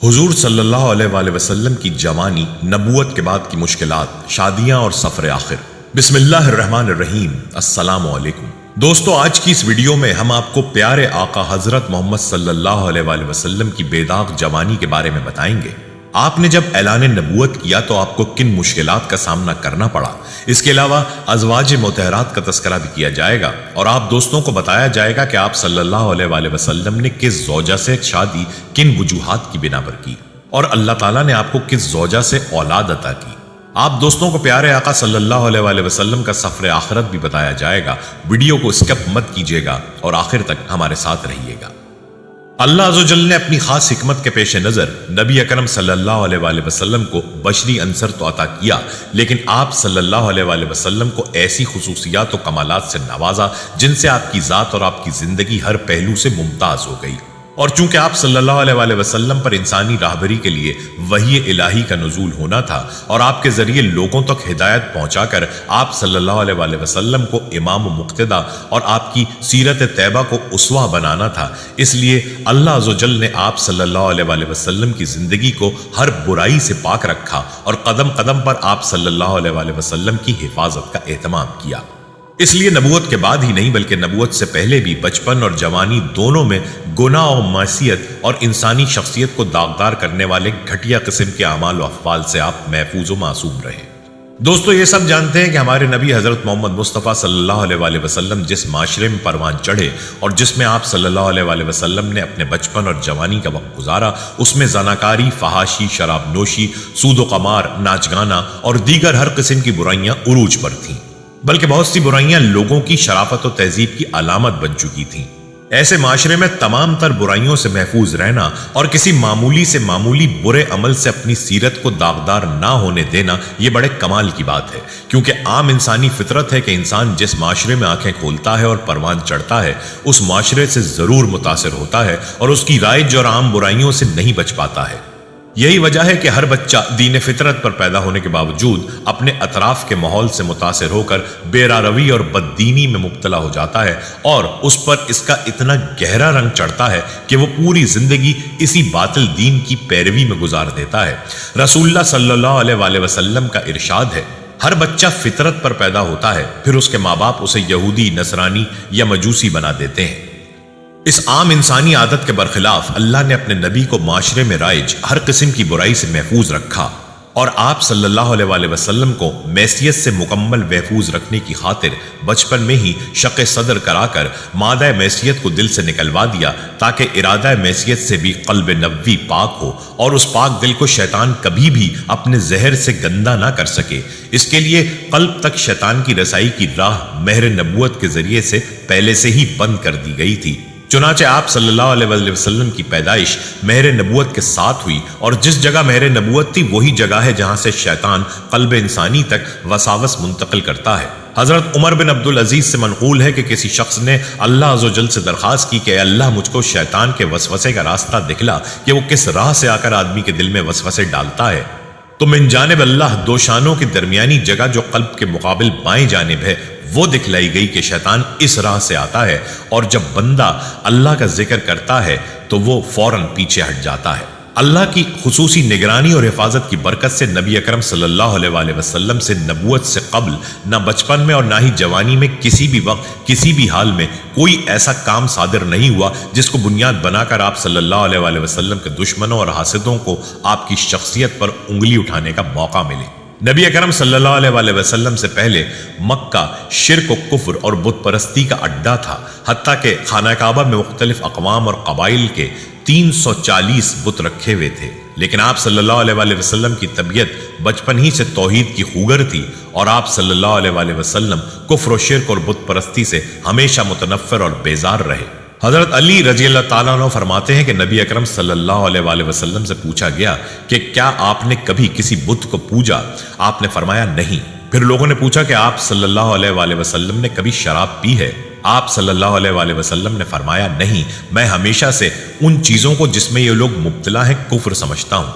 حضور صلی اللہ علیہ وآلہ وسلم کی جوانی، نبوت کے بعد کی مشکلات، شادیاں اور سفر آخر۔ بسم اللہ الرحمن الرحیم۔ السلام علیکم دوستو، آج کی اس ویڈیو میں ہم آپ کو پیارے آقا حضرت محمد صلی اللہ علیہ وآلہ وسلم کی بے داغ جوانی کے بارے میں بتائیں گے۔ آپ نے جب اعلان نبوت کیا تو آپ کو کن مشکلات کا سامنا کرنا پڑا، اس کے علاوہ ازواج مطہرات کا تذکرہ بھی کیا جائے گا، اور آپ دوستوں کو بتایا جائے گا کہ آپ صلی اللہ علیہ وآلہ وسلم نے کس زوجہ سے شادی کن وجوہات کی بنا پر کی، اور اللہ تعالیٰ نے آپ کو کس زوجہ سے اولاد عطا کی۔ آپ دوستوں کو پیارے آقا صلی اللہ علیہ وآلہ وسلم کا سفر آخرت بھی بتایا جائے گا۔ ویڈیو کو اسکپ مت کیجیے گا اور آخر تک ہمارے ساتھ رہیے گا۔ اللہ عز و جل نے اپنی خاص حکمت کے پیش نظر نبی اکرم صلی اللہ علیہ وآلہ وسلم کو بشری عنصر تو عطا کیا، لیکن آپ صلی اللہ علیہ وآلہ وسلم کو ایسی خصوصیات و کمالات سے نوازا جن سے آپ کی ذات اور آپ کی زندگی ہر پہلو سے ممتاز ہو گئی۔ اور چونکہ آپ صلی اللہ علیہ وآلہ وسلم پر انسانی راہبری کے لیے وحی الہی کا نزول ہونا تھا، اور آپ کے ذریعے لوگوں تک ہدایت پہنچا کر آپ صلی اللہ علیہ وآلہ وسلم کو امام و مقتدی اور آپ کی سیرت طیبہ کو اسوہ بنانا تھا، اس لیے اللہ عز و جل نے آپ صلی اللہ علیہ وآلہ وسلم کی زندگی کو ہر برائی سے پاک رکھا، اور قدم قدم پر آپ صلی اللہ علیہ وآلہ وسلم کی حفاظت کا اہتمام کیا۔ اس لیے نبوت کے بعد ہی نہیں بلکہ نبوت سے پہلے بھی بچپن اور جوانی دونوں میں گناہ و معصیت اور انسانی شخصیت کو داغدار کرنے والے گھٹیا قسم کے اعمال و افعال سے آپ محفوظ و معصوم رہے۔ دوستو، یہ سب جانتے ہیں کہ ہمارے نبی حضرت محمد مصطفیٰ صلی اللہ علیہ وآلہ وسلم جس معاشرے میں پروان چڑھے اور جس میں آپ صلی اللہ علیہ وآلہ وسلم نے اپنے بچپن اور جوانی کا وقت گزارا، اس میں زناکاری، فحاشی، شراب نوشی، سود و قمار، ناچ گانا اور دیگر ہر قسم کی برائیاں عروج پر تھیں، بلکہ بہت سی برائیاں لوگوں کی شرافت و تہذیب کی علامت بن چکی تھیں۔ ایسے معاشرے میں تمام تر برائیوں سے محفوظ رہنا اور کسی معمولی سے معمولی برے عمل سے اپنی سیرت کو داغدار نہ ہونے دینا، یہ بڑے کمال کی بات ہے، کیونکہ عام انسانی فطرت ہے کہ انسان جس معاشرے میں آنکھیں کھولتا ہے اور پروان چڑھتا ہے، اس معاشرے سے ضرور متاثر ہوتا ہے اور اس کی رائج اور عام برائیوں سے نہیں بچ پاتا ہے۔ یہی وجہ ہے کہ ہر بچہ دین فطرت پر پیدا ہونے کے باوجود اپنے اطراف کے ماحول سے متاثر ہو کر بے راروی اور بددینی میں مبتلا ہو جاتا ہے، اور اس پر اس کا اتنا گہرا رنگ چڑھتا ہے کہ وہ پوری زندگی اسی باطل دین کی پیروی میں گزار دیتا ہے۔ رسول اللہ صلی اللہ علیہ وآلہ وسلم کا ارشاد ہے، ہر بچہ فطرت پر پیدا ہوتا ہے، پھر اس کے ماں باپ اسے یہودی، نصرانی یا مجوسی بنا دیتے ہیں۔ اس عام انسانی عادت کے برخلاف اللہ نے اپنے نبی کو معاشرے میں رائج ہر قسم کی برائی سے محفوظ رکھا، اور آپ صلی اللہ علیہ وآلہ وسلم کو معصیت سے مکمل محفوظ رکھنے کی خاطر بچپن میں ہی شق صدر کرا کر مادہ معصیت کو دل سے نکلوا دیا، تاکہ ارادہ معصیت سے بھی قلب نبوی پاک ہو اور اس پاک دل کو شیطان کبھی بھی اپنے زہر سے گندا نہ کر سکے۔ اس کے لیے قلب تک شیطان کی رسائی کی راہ مہر نبوت کے ذریعے سے پہلے سے ہی بند کر دی گئی تھی۔ چنانچہ آپ صلی اللہ علیہ وآلہ وسلم کی پیدائش مہر نبوت کے ساتھ ہوئی، اور جس جگہ مہر نبوت تھی وہی جگہ ہے جہاں سے شیطان قلب انسانی تک وساوس منتقل کرتا ہے۔ حضرت عمر بن عبدالعزیز سے منقول ہے کہ کسی شخص نے اللہ عز و جل سے درخواست کی کہ اے اللہ، مجھ کو شیطان کے وسوسے کا راستہ دکھلا کہ وہ کس راہ سے آ کر آدمی کے دل میں وسوسے ڈالتا ہے۔ تو من جانب اللہ دو شانوں کی درمیانی جگہ جو قلب کے مقابل بائیں جانب ہے وہ دکھلائی گئی کہ شیطان اس راہ سے آتا ہے، اور جب بندہ اللہ کا ذکر کرتا ہے تو وہ فوراً پیچھے ہٹ جاتا ہے۔ اللہ کی خصوصی نگرانی اور حفاظت کی برکت سے نبی اکرم صلی اللہ علیہ وآلہ وسلم سے نبوت سے قبل نہ بچپن میں اور نہ ہی جوانی میں کسی بھی وقت کسی بھی حال میں کوئی ایسا کام صادر نہیں ہوا جس کو بنیاد بنا کر آپ صلی اللہ علیہ وآلہ وسلم کے دشمنوں اور حاسدوں کو آپ کی شخصیت پر انگلی اٹھانے کا موقع ملے۔ نبی اکرم صلی اللہ علیہ وآلہ وسلم سے پہلے مکہ شرک و کفر اور بت پرستی کا اڈا تھا، حتیٰ کہ خانہ کعبہ میں مختلف اقوام اور قبائل کے 340 بت رکھے ہوئے تھے، لیکن آپ صلی اللہ علیہ وآلہ وسلم کی طبیعت بچپن ہی سے توحید کی خوگر تھی، اور آپ صلی اللہ علیہ وآلہ وسلم کفر و شرک اور بت پرستی سے ہمیشہ متنفر اور بیزار رہے۔ حضرت علی رضی اللہ تعالیٰ عنہ فرماتے ہیں کہ نبی اکرم صلی اللہ علیہ وآلہ وسلم سے پوچھا گیا کہ کیا آپ نے کبھی کسی بت کو پوجا؟ آپ نے فرمایا نہیں۔ پھر لوگوں نے پوچھا کہ آپ صلی اللہ علیہ وآلہ وسلم نے کبھی شراب پی ہے؟ آپ صلی اللہ علیہ وآلہ وسلم نے فرمایا نہیں، میں ہمیشہ سے ان چیزوں کو جس میں یہ لوگ مبتلا ہیں کفر سمجھتا ہوں،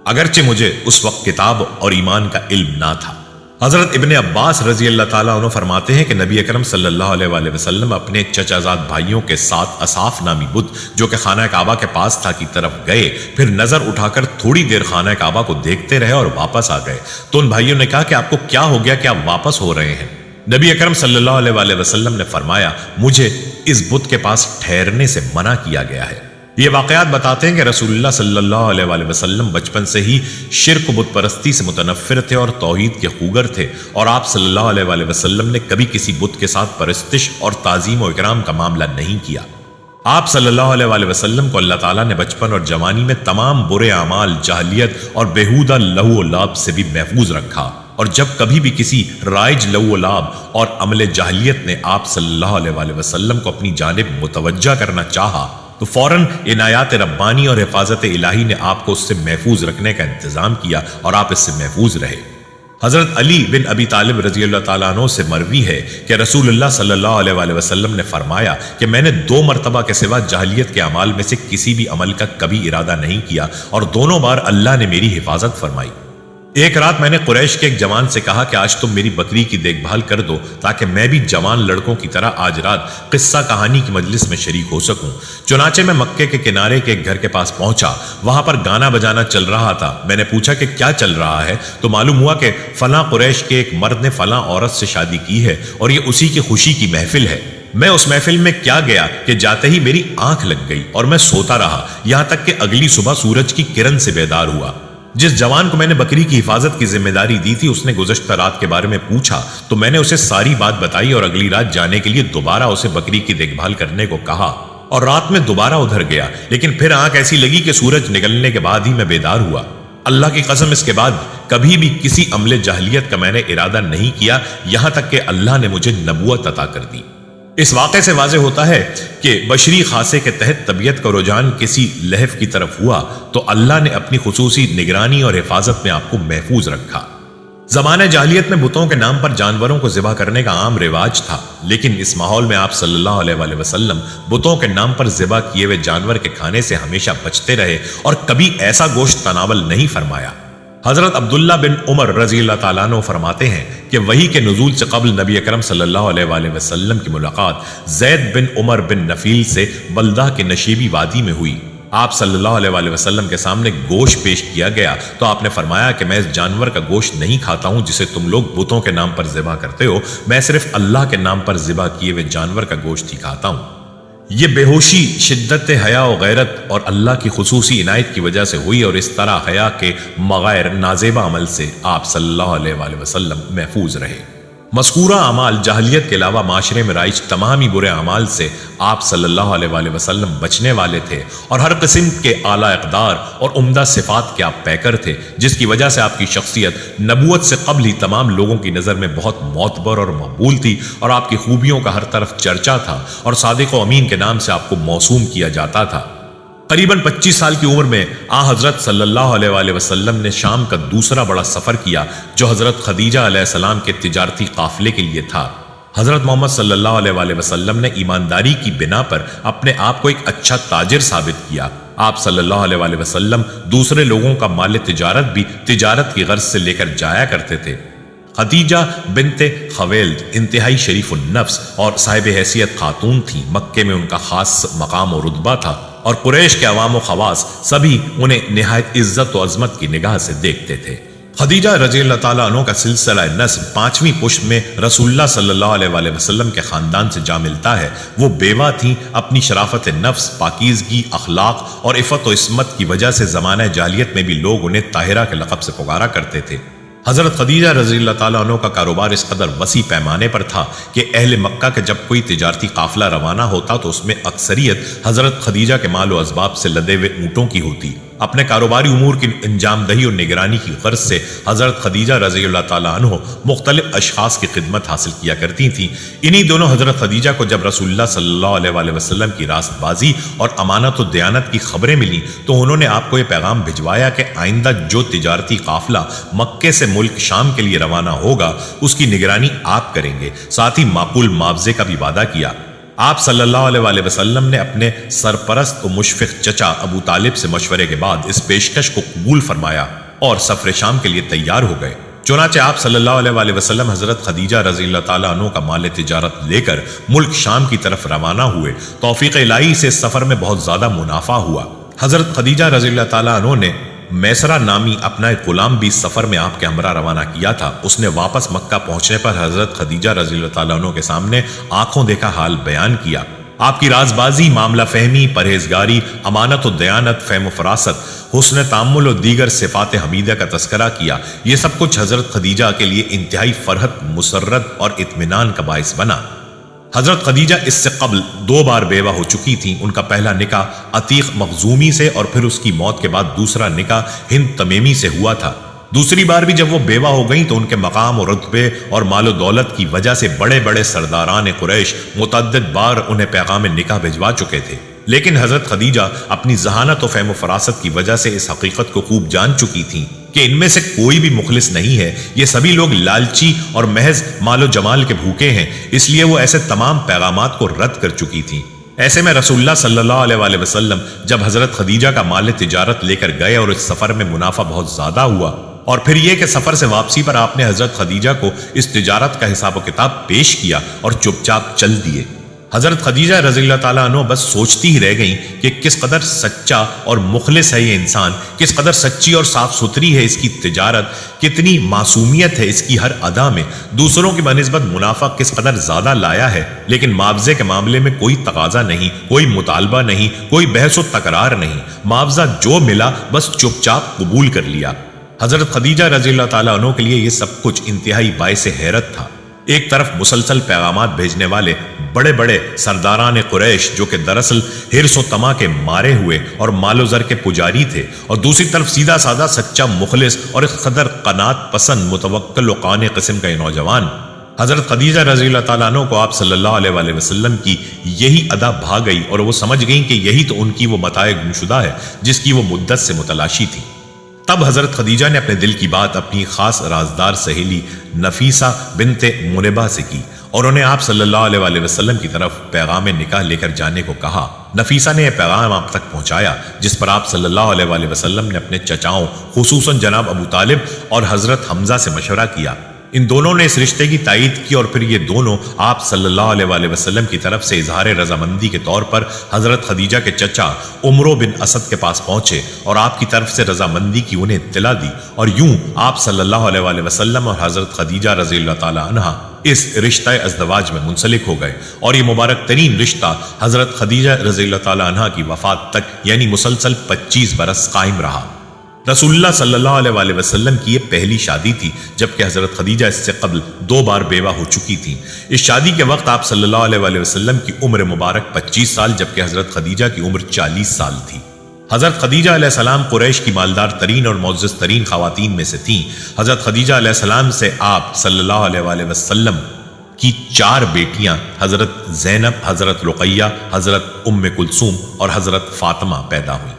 اگرچہ مجھے اس وقت کتاب اور ایمان کا علم نہ تھا۔ حضرت ابن عباس رضی اللہ تعالیٰ عنہ فرماتے ہیں کہ نبی اکرم صلی اللہ علیہ وسلم اپنے چچا زاد بھائیوں کے ساتھ اصاف نامی بت جو کہ خانہ کعبہ کے پاس تھا کی طرف گئے، پھر نظر اٹھا کر تھوڑی دیر خانہ کعبہ کو دیکھتے رہے اور واپس آ گئے۔ تو ان بھائیوں نے کہا کہ آپ کو کیا ہو گیا کہ آپ واپس ہو رہے ہیں؟ نبی اکرم صلی اللہ علیہ وسلم نے فرمایا، مجھے اس بت کے پاس ٹھہرنے سے منع کیا گیا ہے۔ یہ واقعات بتاتے ہیں کہ رسول اللہ صلی اللہ علیہ وسلم بچپن سے ہی شرک و بت پرستی سے متنفر تھے اور توحید کے خوگر تھے، اور آپ صلی اللہ علیہ وسلم نے کبھی کسی بت کے ساتھ پرستش اور تعظیم و اکرام کا معاملہ نہیں کیا۔ آپ صلی اللہ علیہ وسلم کو اللہ تعالیٰ نے بچپن اور جوانی میں تمام برے اعمال، جاہلیت اور بیہودہ لہو و لعب سے بھی محفوظ رکھا، اور جب کبھی بھی کسی رائج لہو و لعب اور عمل جاہلیت نے آپ صلی اللہ علیہ وسلم کو اپنی جانب متوجہ کرنا چاہا تو فوراً عنایات ربانی اور حفاظت الہی نے آپ کو اس سے محفوظ رکھنے کا انتظام کیا اور آپ اس سے محفوظ رہے۔ حضرت علی بن ابی طالب رضی اللہ تعالیٰ عنہ سے مروی ہے کہ رسول اللہ صلی اللہ علیہ وسلم نے فرمایا کہ میں نے 2 مرتبہ کے سوا جاہلیت کے اعمال میں سے کسی بھی عمل کا کبھی ارادہ نہیں کیا، اور دونوں بار اللہ نے میری حفاظت فرمائی۔ ایک رات میں نے قریش کے ایک جوان سے کہا کہ آج تم میری بکری کی دیکھ بھال کر دو تاکہ میں بھی جوان لڑکوں کی طرح آج رات قصہ کہانی کی مجلس میں شریک ہو سکوں۔ چنانچہ میں مکے کے کنارے کے ایک گھر کے پاس پہنچا، وہاں پر گانا بجانا چل رہا تھا۔ میں نے پوچھا کہ کیا چل رہا ہے، تو معلوم ہوا کہ فلاں قریش کے ایک مرد نے فلاں عورت سے شادی کی ہے اور یہ اسی کی خوشی کی محفل ہے۔ میں اس محفل میں کیا گیا کہ جاتے ہی میری آنکھ لگ گئی اور میں سوتا رہا، یہاں تک کہ اگلی صبح سورج کی کرن سے بیدار ہوا۔ جس جوان کو میں نے بکری کی حفاظت کی ذمہ داری دی تھی اس نے گزشتہ رات کے بارے میں پوچھا تو میں نے اسے ساری بات بتائی اور اگلی رات جانے کے لیے دوبارہ اسے بکری کی دیکھ بھال کرنے کو کہا، اور رات میں دوبارہ ادھر گیا، لیکن پھر آنکھ ایسی لگی کہ سورج نکلنے کے بعد ہی میں بیدار ہوا۔ اللہ کی قسم اس کے بعد کبھی بھی کسی عمل جاہلیت کا میں نے ارادہ نہیں کیا، یہاں تک کہ اللہ نے مجھے نبوت عطا کر دی۔ اس واقعے سے واضح ہوتا ہے کہ بشری خاصے کے تحت طبیعت کا رجحان کسی لہو کی طرف ہوا تو اللہ نے اپنی خصوصی نگرانی اور حفاظت میں آپ کو محفوظ رکھا۔ زمانہ جاہلیت میں بتوں کے نام پر جانوروں کو ذبح کرنے کا عام رواج تھا، لیکن اس ماحول میں آپ صلی اللہ علیہ وسلم بتوں کے نام پر ذبح کیے ہوئے جانور کے کھانے سے ہمیشہ بچتے رہے اور کبھی ایسا گوشت تناول نہیں فرمایا۔ حضرت عبداللہ بن عمر رضی اللہ تعالیٰ عنہ فرماتے ہیں کہ وحی کے نزول سے قبل نبی اکرم صلی اللہ علیہ وسلم کی ملاقات زید بن عمر بن نفیل سے بلدہ کے نشیبی وادی میں ہوئی۔ آپ صلی اللہ علیہ وسلم کے سامنے گوشت پیش کیا گیا تو آپ نے فرمایا کہ میں اس جانور کا گوشت نہیں کھاتا ہوں جسے تم لوگ بتوں کے نام پر ذبح کرتے ہو، میں صرف اللہ کے نام پر ذبح کیے ہوئے جانور کا گوشت ہی کھاتا ہوں۔ یہ بے ہوشی شدت حیا و غیرت اور اللہ کی خصوصی عنایت کی وجہ سے ہوئی، اور اس طرح حیا کے مغائر نازیبہ عمل سے آپ صلی اللہ علیہ وسلم محفوظ رہے۔ مذکورہ اعمال جاہلیت کے علاوہ معاشرے میں رائج تمام ہی برے اعمال سے آپ صلی اللہ علیہ وسلم بچنے والے تھے، اور ہر قسم کے اعلیٰ اقدار اور عمدہ صفات کے آپ پیکر تھے، جس کی وجہ سے آپ کی شخصیت نبوت سے قبل ہی تمام لوگوں کی نظر میں بہت معتبر اور مقبول تھی، اور آپ کی خوبیوں کا ہر طرف چرچا تھا، اور صادق و امین کے نام سے آپ کو موسوم کیا جاتا تھا۔ قریباً 25 سال کی عمر میں حضرت صلی اللہ علیہ وسلم نے شام کا دوسرا بڑا سفر کیا جو حضرت خدیجہ علیہ السلام کے تجارتی قافلے کے لیے تھا۔ حضرت محمد صلی اللہ علیہ وسلم نے ایمانداری کی بنا پر اپنے آپ کو ایک اچھا تاجر ثابت کیا۔ آپ صلی اللہ علیہ وسلم دوسرے لوگوں کا مال تجارت بھی تجارت کی غرض سے لے کر جایا کرتے تھے۔ خدیجہ بنت خویلد انتہائی شریف النفس اور صاحب حیثیت خاتون تھی، مکے میں ان کا خاص مقام و رتبہ تھا، اور قریش کے عوام و خواص سبھی انہیں نہایت عزت و عظمت کی نگاہ سے دیکھتے تھے۔ خدیجہ رضی اللہ تعالیٰ عنہ کا سلسلہ نسب 5ویں پشت میں رسول اللہ صلی اللہ علیہ وسلم کے خاندان سے جا ملتا ہے۔ وہ بیوہ تھیں، اپنی شرافت نفس، پاکیزگی، اخلاق اور عفت و عصمت کی وجہ سے زمانہ جاہلیت میں بھی لوگ انہیں طاہرہ کے لقب سے پکارا کرتے تھے۔ حضرت خدیجہ رضی اللہ تعالیٰ عنہ کا کاروبار اس قدر وسیع پیمانے پر تھا کہ اہل مکہ کا جب کوئی تجارتی قافلہ روانہ ہوتا تو اس میں اکثریت حضرت خدیجہ کے مال و اسباب سے لدے ہوئے اونٹوں کی ہوتی۔ اپنے کاروباری امور کی انجام دہی اور نگرانی کی غرض سے حضرت خدیجہ رضی اللہ تعالیٰ عنہ مختلف اشخاص کی خدمت حاصل کیا کرتی تھیں۔ انہی دونوں حضرت خدیجہ کو جب رسول اللہ صلی اللہ علیہ وسلم کی راست بازی اور امانت و دیانت کی خبریں ملی تو انہوں نے آپ کو یہ پیغام بھجوایا کہ آئندہ جو تجارتی قافلہ مکے سے ملک شام کے لیے روانہ ہوگا اس کی نگرانی آپ کریں گے، ساتھ ہی معقول معاوضے کا بھی وعدہ کیا۔ آپ صلی اللہ علیہ وسلم نے اپنے سرپرست و مشفق چچا ابو طالب سے مشورے کے بعد اس پیشکش کو قبول فرمایا اور سفر شام کے لیے تیار ہو گئے۔ چنانچہ آپ صلی اللہ علیہ وآلہ وسلم حضرت خدیجہ رضی اللہ تعالیٰ عنہ کا مال تجارت لے کر ملک شام کی طرف روانہ ہوئے۔ توفیق الہی سے اس سفر میں بہت زیادہ منافع ہوا۔ حضرت خدیجہ رضی اللہ تعالیٰ عنہ نے میسرہ نامی اپنا ایک غلام بھی سفر میں آپ کے ہمراہ روانہ کیا تھا۔ اس نے واپس مکہ پہنچنے پر حضرت خدیجہ رضی اللہ تعالیٰ عنہ کے سامنے آنکھوں دیکھا حال بیان کیا۔ آپ کی رازبازی، معاملہ فہمی، پرہیزگاری، امانت و دیانت، فہم و فراست، حسن تعامل و دیگر صفات حمیدہ کا تذکرہ کیا۔ یہ سب کچھ حضرت خدیجہ کے لیے انتہائی فرحت، مسرت اور اطمینان کا باعث بنا۔ حضرت خدیجہ اس سے قبل 2 بار بیوہ ہو چکی تھیں۔ ان کا پہلا نکاح عتیق مخزومی سے اور پھر اس کی موت کے بعد دوسرا نکاح ہند تمیمی سے ہوا تھا۔ دوسری بار بھی جب وہ بیوہ ہو گئیں تو ان کے مقام و رتبے اور مال و دولت کی وجہ سے بڑے بڑے سرداران قریش متعدد بار انہیں پیغام نکاح بھجوا چکے تھے، لیکن حضرت خدیجہ اپنی ذہانت و فہم و فراست کی وجہ سے اس حقیقت کو خوب جان چکی تھیں کہ ان میں سے کوئی بھی مخلص نہیں ہے۔ یہ سبھی لوگ لالچی اور محض مال و جمال کے بھوکے ہیں، اس لیے وہ ایسے تمام پیغامات کو رد کر چکی تھیں۔ ایسے میں رسول اللہ صلی اللہ علیہ وآلہ وسلم جب حضرت خدیجہ کا مال تجارت لے کر گئے اور اس سفر میں منافع بہت زیادہ ہوا، اور پھر یہ کہ سفر سے واپسی پر آپ نے حضرت خدیجہ کو اس تجارت کا حساب و کتاب پیش کیا اور چپ چاپ چل دیے۔ حضرت خدیجہ رضی اللہ تعالیٰ عنہ بس سوچتی ہی رہ گئیں کہ کس قدر سچا اور مخلص ہے یہ انسان، کس قدر سچی اور صاف ستھری ہے اس کی تجارت، کتنی معصومیت ہے اس کی ہر ادا میں، دوسروں کی بنسبت منافع کس قدر زیادہ لایا ہے، لیکن معاوضے کے معاملے میں کوئی تقاضا نہیں، کوئی مطالبہ نہیں، کوئی بحث و تکرار نہیں، معاوضہ جو ملا بس چپ چاپ قبول کر لیا۔ حضرت خدیجہ رضی اللہ تعالیٰ عنہ کے لیے یہ سب کچھ انتہائی باعث حیرت تھا۔ ایک طرف مسلسل پیغامات بھیجنے والے بڑے بڑے سرداران قریش جو کہ دراصل حرص و طمع کے مارے ہوئے اور مال و زر کے پجاری تھے، اور دوسری طرف سیدھا سادہ سچا مخلص اور اس قدر قناعت پسند متوکل و قانع قسم کا یہ نوجوان۔ حضرت خدیجہ رضی اللہ تعالیٰ عنہ کو آپ صلی اللہ علیہ وآلہ وسلم کی یہی ادا بھا گئی اور وہ سمجھ گئیں کہ یہی تو ان کی وہ متاع گمشدہ ہے جس کی وہ مدت سے متلاشی تھی۔ تب حضرت خدیجہ نے اپنے دل کی بات اپنی خاص رازدار سہیلی نفیسہ بنت منبہ سے کی اور انہیں آپ صلی اللہ علیہ وآلہ وسلم کی طرف پیغام نکاح لے کر جانے کو کہا۔ نفیسہ نے یہ پیغام آپ تک پہنچایا جس پر آپ صلی اللہ علیہ وآلہ وسلم نے اپنے چچاؤں خصوصاً جناب ابو طالب اور حضرت حمزہ سے مشورہ کیا۔ ان دونوں نے اس رشتے کی تائید کی اور پھر یہ دونوں آپ صلی اللہ علیہ وآلہ وسلم کی طرف سے اظہار رضامندی کے طور پر حضرت خدیجہ کے چچا عمرو بن اسد کے پاس پہنچے اور آپ کی طرف سے رضامندی کی انہیں اطلاع دی، اور یوں آپ صلی اللہ علیہ وآلہ وسلم اور حضرت خدیجہ رضی اللہ تعالی عنہا اس رشتہ ازدواج میں منسلک ہو گئے، اور یہ مبارک ترین رشتہ حضرت خدیجہ رضی اللہ تعالی عنہا کی وفات تک یعنی مسلسل 25 برس قائم رہا۔ رسول اللہ صلی اللہ علیہ وآلہ وسلم کی یہ پہلی شادی تھی، جبکہ حضرت خدیجہ اس سے قبل 2 بار بیوہ ہو چکی تھیں۔ اس شادی کے وقت آپ صلی اللہ علیہ وآلہ وسلم کی عمر مبارک 25 سال جبکہ حضرت خدیجہ کی عمر 40 سال تھی۔ حضرت خدیجہ علیہ السلام قریش کی مالدار ترین اور معزز ترین خواتین میں سے تھیں۔ حضرت خدیجہ علیہ السلام سے آپ صلی اللہ علیہ وآلہ وسلم کی 4 بیٹیاں حضرت زینب، حضرت رقیہ، حضرت ام کلثوم اور حضرت فاطمہ پیدا ہوئیں۔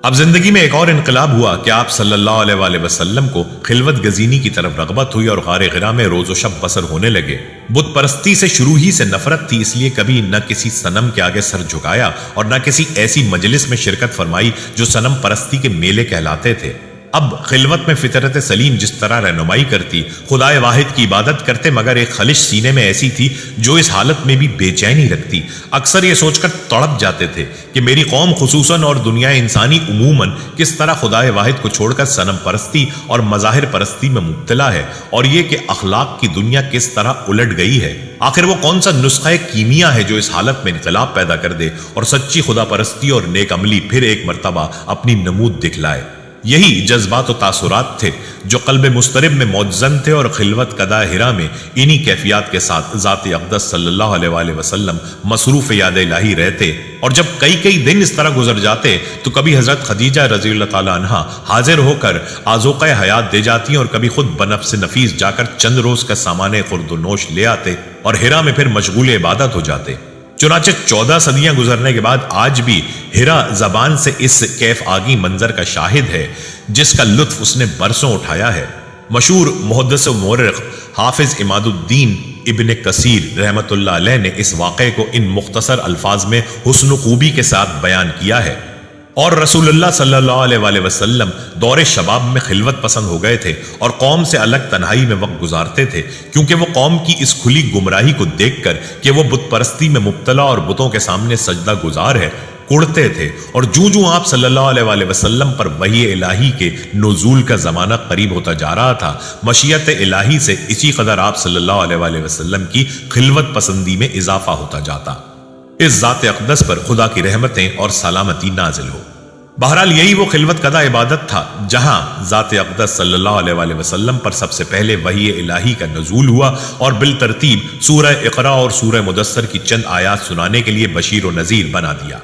اب زندگی میں ایک اور انقلاب ہوا کہ آپ صلی اللہ علیہ وآلہ وسلم کو خلوت گزینی کی طرف رغبت ہوئی اور غار غرا میں روز و شب بسر ہونے لگے۔ بت پرستی سے شروع ہی سے نفرت تھی، اس لیے کبھی نہ کسی صنم کے آگے سر جھکایا اور نہ کسی ایسی مجلس میں شرکت فرمائی جو صنم پرستی کے میلے کہلاتے تھے۔ اب خلوت میں فطرت سلیم جس طرح رہنمائی کرتی، خدائے واحد کی عبادت کرتے، مگر ایک خلش سینے میں ایسی تھی جو اس حالت میں بھی بے چینی رکھتی۔ اکثر یہ سوچ کر تڑپ جاتے تھے کہ میری قوم خصوصاً اور دنیا انسانی عموماً کس طرح خدائے واحد کو چھوڑ کر صنم پرستی اور مظاہر پرستی میں مبتلا ہے، اور یہ کہ اخلاق کی دنیا کس طرح الٹ گئی ہے۔ آخر وہ کون سا نسخہ کیمیا ہے جو اس حالت میں انقلاب پیدا کر دے اور سچی خدا پرستی اور نیک عملی پھر ایک مرتبہ اپنی نمود دکھلائے؟ یہی جذبات و تاثرات تھے جو قلب مضطرب میں موجزن تھے، اور خلوت قدہ ہرا میں انہی کیفیات کے ساتھ ذات اقدس صلی اللہ علیہ وآلہ وسلم مصروف یاد الہی رہتے، اور جب کئی دن اس طرح گزر جاتے تو کبھی حضرت خدیجہ رضی اللہ تعالی عنہا حاضر ہو کر آذوقہ حیات دے جاتی اور کبھی خود بنفس نفیس جا کر چند روز کا سامان خورد و نوش لے آتے اور ہرا میں پھر مشغول عبادت ہو جاتے۔ چنانچہ 14 صدیاں گزرنے کے بعد آج بھی ہرا زبان سے اس کیف آگی منظر کا شاہد ہے جس کا لطف اس نے برسوں اٹھایا ہے۔ مشہور محدث و مورخ حافظ عماد الدین ابن کثیر رحمۃ اللہ علیہ نے اس واقعے کو ان مختصر الفاظ میں حسن و خوبی کے ساتھ بیان کیا ہے، اور رسول اللہ صلی اللہ علیہ وسلم دور شباب میں خلوت پسند ہو گئے تھے اور قوم سے الگ تنہائی میں وقت گزارتے تھے، کیونکہ وہ قوم کی اس کھلی گمراہی کو دیکھ کر کہ وہ بت پرستی میں مبتلا اور بتوں کے سامنے سجدہ گزار ہے کڑتے تھے، اور جوں آپ صلی اللہ علیہ وسلم پر وحی الہی کے نزول کا زمانہ قریب ہوتا جا رہا تھا، مشیت الہی سے اسی قدر آپ صلی اللہ علیہ وسلم کی خلوت پسندی میں اضافہ ہوتا جاتا۔ اس ذات اقدس پر خدا کی رحمتیں اور سلامتی نازل ہو۔ بہرحال یہی وہ خلوت کدہ عبادت تھا جہاں ذات اقدس صلی اللہ علیہ وسلم پر سب سے پہلے وحی الہی کا نزول ہوا اور بالترتیب سورہ اقرا اور سورہ مدثر کی چند آیات سنانے کے لیے بشیر و نذیر بنا دیا۔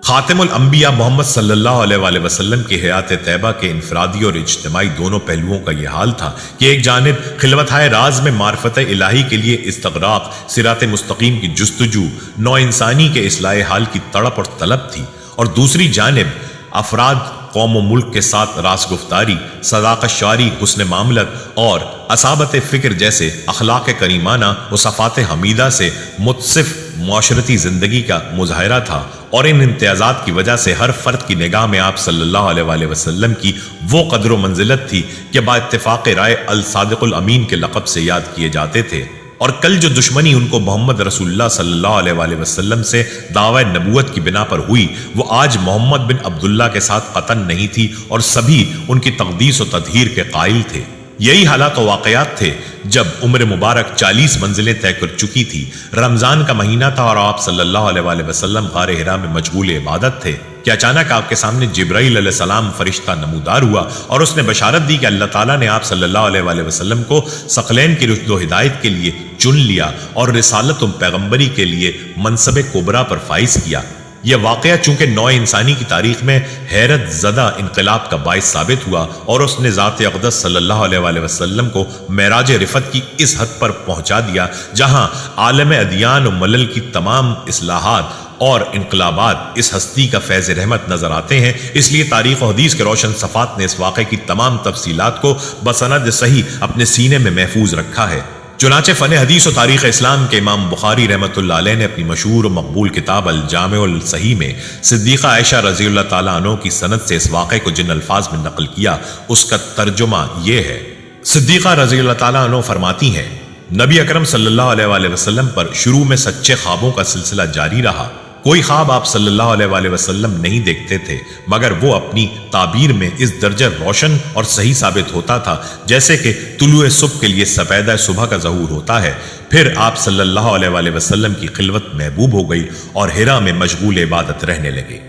خاتم الانبیاء محمد صلی اللہ علیہ وسلم کی حیات طیبہ کے انفرادی اور اجتماعی دونوں پہلوؤں کا یہ حال تھا کہ ایک جانب خلوتہائے راز میں معرفت الہی کے لیے استغراق، صراط مستقیم کی جستجو، نو انسانی کے اصلاح حال کی تڑپ اور طلب تھی، اور دوسری جانب افراد قوم و ملک کے ساتھ راز گفتاری، صداقت شعری، حسن معاملت اور اصابت فکر جیسے اخلاق کریمانہ و صفات حمیدہ سے متصف معاشرتی زندگی کا مظاہرہ تھا، اور ان امتیازات کی وجہ سے ہر فرد کی نگاہ میں آپ صلی اللہ علیہ وسلم کی وہ قدر و منزلت تھی کہ با اتفاق رائے الصادق الامین کے لقب سے یاد کیے جاتے تھے، اور کل جو دشمنی ان کو محمد رسول اللہ صلی اللہ علیہ وسلم سے دعوی نبوت کی بنا پر ہوئی، وہ آج محمد بن عبداللہ کے ساتھ قطن نہیں تھی، اور سبھی ان کی تقدیس و تطہیر کے قائل تھے۔ یہی حالات و واقعات تھے جب عمر مبارک 40 منزلیں طے کر چکی تھی، رمضان کا مہینہ تھا اور آپ صلی اللہ علیہ وسلم غار حرا میں مشغول عبادت تھے کہ اچانک آپ کے سامنے جبرائیل علیہ السلام فرشتہ نمودار ہوا، اور اس نے بشارت دی کہ اللہ تعالیٰ نے آپ صلی اللہ علیہ وسلم کو ثقلین کی رشد و ہدایت کے لیے چن لیا اور رسالت و پیغمبری کے لیے منصب کبریٰ پر فائز کیا۔ یہ واقعہ چونکہ نوع انسانی کی تاریخ میں حیرت زدہ انقلاب کا باعث ثابت ہوا، اور اس نے ذات اقدس صلی اللہ علیہ وسلم کو معراج رفعت کی اس حد پر پہنچا دیا جہاں عالم ادیان و ملل کی تمام اصلاحات اور انقلابات اس ہستی کا فیض رحمت نظر آتے ہیں۔ اس لیے تاریخ و حدیث کے روشن صفات نے اس واقعے کی تمام تفصیلات کو بسند صحیح اپنے سینے میں محفوظ رکھا ہے۔ چنانچہ فن حدیث و تاریخ اسلام کے امام بخاری رحمۃ اللہ علیہ نے اپنی مشہور و مقبول کتاب الجامع الصحیح میں صدیقہ عائشہ رضی اللہ تعالیٰ عنہ کی سند سے اس واقعے کو جن الفاظ میں نقل کیا، اس کا ترجمہ یہ ہے۔ صدیقہ رضی اللہ تعالیٰ عنہ فرماتی ہیں، نبی اکرم صلی اللہ علیہ وسلم پر شروع میں سچے خوابوں کا سلسلہ جاری رہا۔ کوئی خواب آپ صلی اللہ علیہ وسلم نہیں دیکھتے تھے، مگر وہ اپنی تعبیر میں اس درجہ روشن اور صحیح ثابت ہوتا تھا جیسے کہ طلوع صبح کے لیے سپیدہ صبح کا ظہور ہوتا ہے۔ پھر آپ صلی اللہ علیہ وسلم کی خلوت محبوب ہو گئی اور حرا میں مشغول عبادت رہنے لگے۔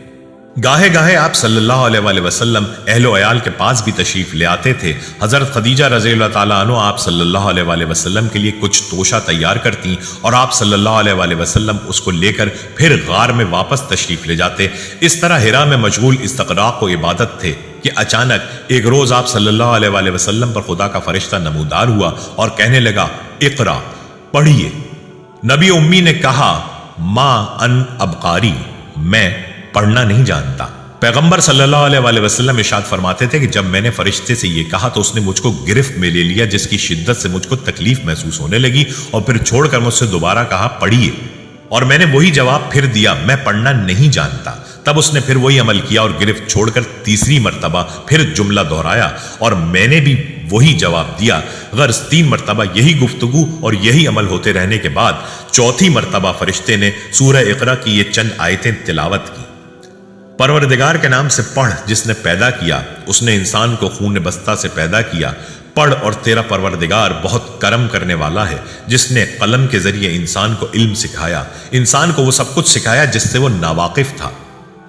گاہے گاہے آپ صلی اللہ علیہ وسلم اہل و عیال کے پاس بھی تشریف لے آتے تھے۔ حضرت خدیجہ رضی اللہ تعالیٰ عنہ آپ صلی اللہ علیہ وسلم کے لیے کچھ توشہ تیار کرتی اور آپ صلی اللہ علیہ وسلم اس کو لے کر پھر غار میں واپس تشریف لے جاتے۔ اس طرح حرا میں مشغول استغراق و عبادت تھے کہ اچانک ایک روز آپ صلی اللہ علیہ وسلم پر خدا کا فرشتہ نمودار ہوا اور کہنے لگا، اقرا، پڑھیے۔ نبی امی نے کہا، ما ان ابقاری، میں پڑھنا نہیں جانتا۔ پیغمبر صلی اللہ علیہ وسلم ارشاد فرماتے تھے کہ جب میں نے فرشتے سے یہ کہا تو اس نے مجھ کو گرفت میں لے لیا، جس کی شدت سے مجھ کو تکلیف محسوس ہونے لگی، اور پھر چھوڑ کر مجھ سے دوبارہ کہا، پڑھیے، اور میں نے وہی جواب پھر دیا، میں پڑھنا نہیں جانتا۔ تب اس نے پھر وہی عمل کیا اور گرفت چھوڑ کر تیسری مرتبہ پھر جملہ دہرایا، اور میں نے بھی وہی جواب دیا۔ غرض 3 مرتبہ یہی گفتگو اور یہی عمل ہوتے رہنے کے بعد چوتھی مرتبہ فرشتے نے سورہ اقرا کی یہ چند آیتیں تلاوت کی۔ پروردگار کے نام سے پڑھ جس نے پیدا کیا، اس نے انسان کو خون بستہ سے پیدا کیا۔ پڑھ اور تیرا پروردگار بہت کرم کرنے والا ہے، جس نے قلم کے ذریعے انسان کو علم سکھایا، انسان کو وہ سب کچھ سکھایا جس سے وہ ناواقف تھا۔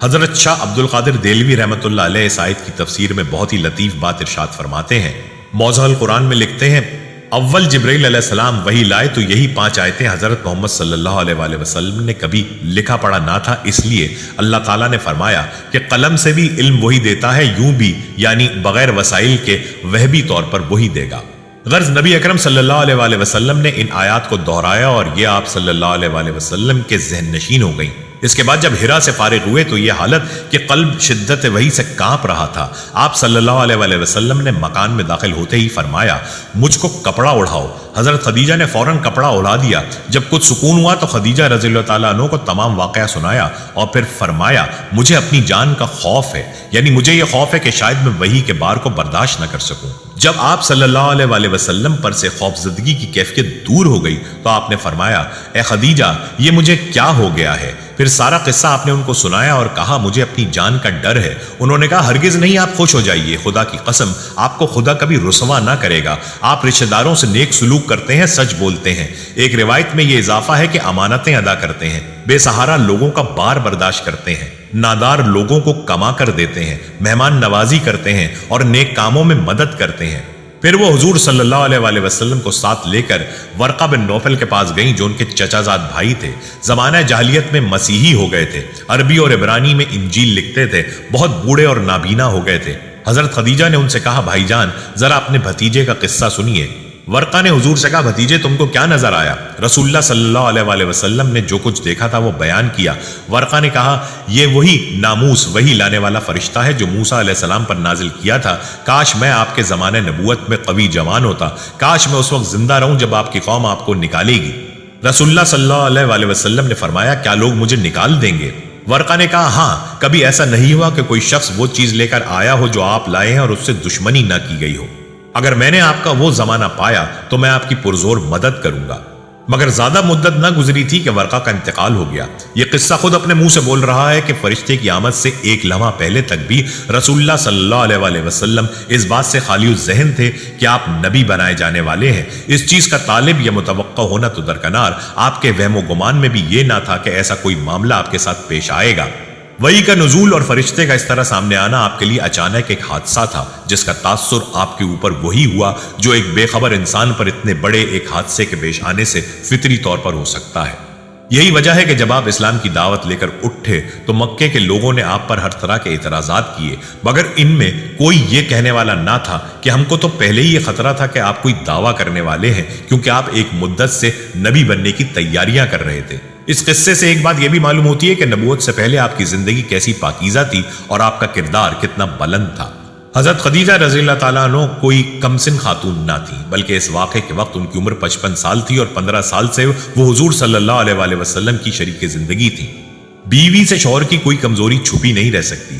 حضرت شاہ عبد القادر دہلوی رحمۃ اللہ علیہ اس آیت کی تفسیر میں بہت ہی لطیف بات ارشاد فرماتے ہیں۔ موضوع القرآن میں لکھتے ہیں، اول جبرائیل علیہ السلام وہی لائے تو یہی 5 آیتیں حضرت محمد صلی اللہ علیہ وسلم نے کبھی لکھا پڑھا نہ تھا، اس لیے اللہ تعالیٰ نے فرمایا کہ قلم سے بھی علم وہی دیتا ہے، یوں بھی یعنی بغیر وسائل کے وہبی طور پر وہی دے گا۔ غرض نبی اکرم صلی اللہ علیہ وسلم نے ان آیات کو دہرایا اور یہ آپ صلی اللہ علیہ وسلم کے ذہن نشین ہو گئیں۔ اس کے بعد جب ہرا سے فارغ ہوئے تو یہ حالت کہ قلب شدت وحی سے کانپ رہا تھا، آپ صلی اللہ علیہ وآلہ وسلم نے مکان میں داخل ہوتے ہی فرمایا مجھ کو کپڑا اڑھاؤ۔ حضرت خدیجہ نے فوراً کپڑا اڑا دیا۔ جب کچھ سکون ہوا تو خدیجہ رضی اللہ تعالیٰ عنہ کو تمام واقعہ سنایا اور پھر فرمایا مجھے اپنی جان کا خوف ہے، یعنی مجھے یہ خوف ہے کہ شاید میں وحی کے بار کو برداشت نہ کر سکوں۔ جب آپ صلی اللہ علیہ وآلہ وسلم پر سے خوفزدگی کی کیفیت دور ہو گئی تو آپ نے فرمایا اے خدیجہ یہ مجھے کیا ہو گیا ہے؟ پھر سارا قصہ آپ نے ان کو سنایا اور کہا مجھے اپنی جان کا ڈر ہے۔ انہوں نے کہا ہرگز نہیں، آپ خوش ہو جائیے، خدا کی قسم آپ کو خدا کبھی رسوا نہ کرے گا۔ آپ رشتہ داروں سے نیک سلوک کرتے ہیں، سچ بولتے ہیں، ایک روایت میں یہ اضافہ ہے کہ امانتیں ادا کرتے ہیں، بے سہارا لوگوں کا بار برداشت کرتے ہیں، نادار لوگوں کو کما کر دیتے ہیں، مہمان نوازی کرتے ہیں اور نیک کاموں میں مدد کرتے ہیں۔ پھر وہ حضور صلی اللہ علیہ وآلہ وسلم کو ساتھ لے کر ورقہ بن نوفل کے پاس گئیں جو ان کے چچا زاد بھائی تھے، زمانہ جاہلیت میں مسیحی ہو گئے تھے، عربی اور عبرانی میں انجیل لکھتے تھے، بہت بوڑھے اور نابینا ہو گئے تھے۔ حضرت خدیجہ نے ان سے کہا بھائی جان ذرا اپنے بھتیجے کا قصہ سنیے۔ ورقہ نے حضور سے کہا بھتیجے تم کو کیا نظر آیا؟ رسول اللہ صلی اللہ علیہ وآلہ وسلم نے جو کچھ دیکھا تھا وہ بیان کیا۔ ورقہ نے کہا یہ وہی ناموس وہی لانے والا فرشتہ ہے جو موسیٰ علیہ السلام پر نازل کیا تھا۔ کاش میں آپ کے زمانے نبوت میں قوی جوان ہوتا، کاش میں اس وقت زندہ رہوں جب آپ کی قوم آپ کو نکالے گی۔ رسول اللہ صلی اللہ علیہ وآلہ وسلم نے فرمایا کیا لوگ مجھے نکال دیں گے؟ ورقہ نے کہا ہاں، کبھی ایسا نہیں ہوا کہ کوئی شخص وہ چیز لے کر آیا ہو جو آپ لائے ہیں اور اس سے دشمنی نہ کی گئی ہو۔ اگر میں نے آپ کا وہ زمانہ پایا تو میں آپ کی پرزور مدد کروں گا۔ مگر زیادہ مدت نہ گزری تھی کہ ورقہ کا انتقال ہو گیا۔ یہ قصہ خود اپنے منہ سے بول رہا ہے کہ فرشتے کی آمد سے ایک لمحہ پہلے تک بھی رسول اللہ صلی اللہ علیہ وآلہ وسلم اس بات سے خالی الذہن تھے کہ آپ نبی بنائے جانے والے ہیں۔ اس چیز کا طالب یا متوقع ہونا تو درکنار، آپ کے وہم و گمان میں بھی یہ نہ تھا کہ ایسا کوئی معاملہ آپ کے ساتھ پیش آئے گا۔ وحی کا نزول اور فرشتے کا اس طرح سامنے آنا آپ کے لیے اچانک ایک حادثہ تھا جس کا تاثر آپ کے اوپر وہی ہوا جو ایک بے خبر انسان پر اتنے بڑے ایک حادثے کے پیش آنے سے فطری طور پر ہو سکتا ہے۔ یہی وجہ ہے کہ جب آپ اسلام کی دعوت لے کر اٹھے تو مکے کے لوگوں نے آپ پر ہر طرح کے اعتراضات کیے، مگر ان میں کوئی یہ کہنے والا نہ تھا کہ ہم کو تو پہلے ہی یہ خطرہ تھا کہ آپ کوئی دعویٰ کرنے والے ہیں، کیونکہ آپ ایک مدت سے نبی بننے کی تیاریاں کر رہے تھے۔ اس قصے سے ایک بات یہ بھی معلوم ہوتی ہے کہ نبوت سے پہلے آپ کی زندگی کیسی پاکیزہ تھی اور آپ کا کردار کتنا بلند تھا۔ حضرت خدیجہ رضی اللہ تعالیٰ عنہ کوئی کمسن خاتون نہ تھی، بلکہ اس واقعے کے وقت ان کی عمر 55 سال تھی اور 15 سال سے وہ حضور صلی اللہ علیہ وآلہ وسلم کی شریک زندگی تھی۔ بیوی سے شوہر کی کوئی کمزوری چھپی نہیں رہ سکتی۔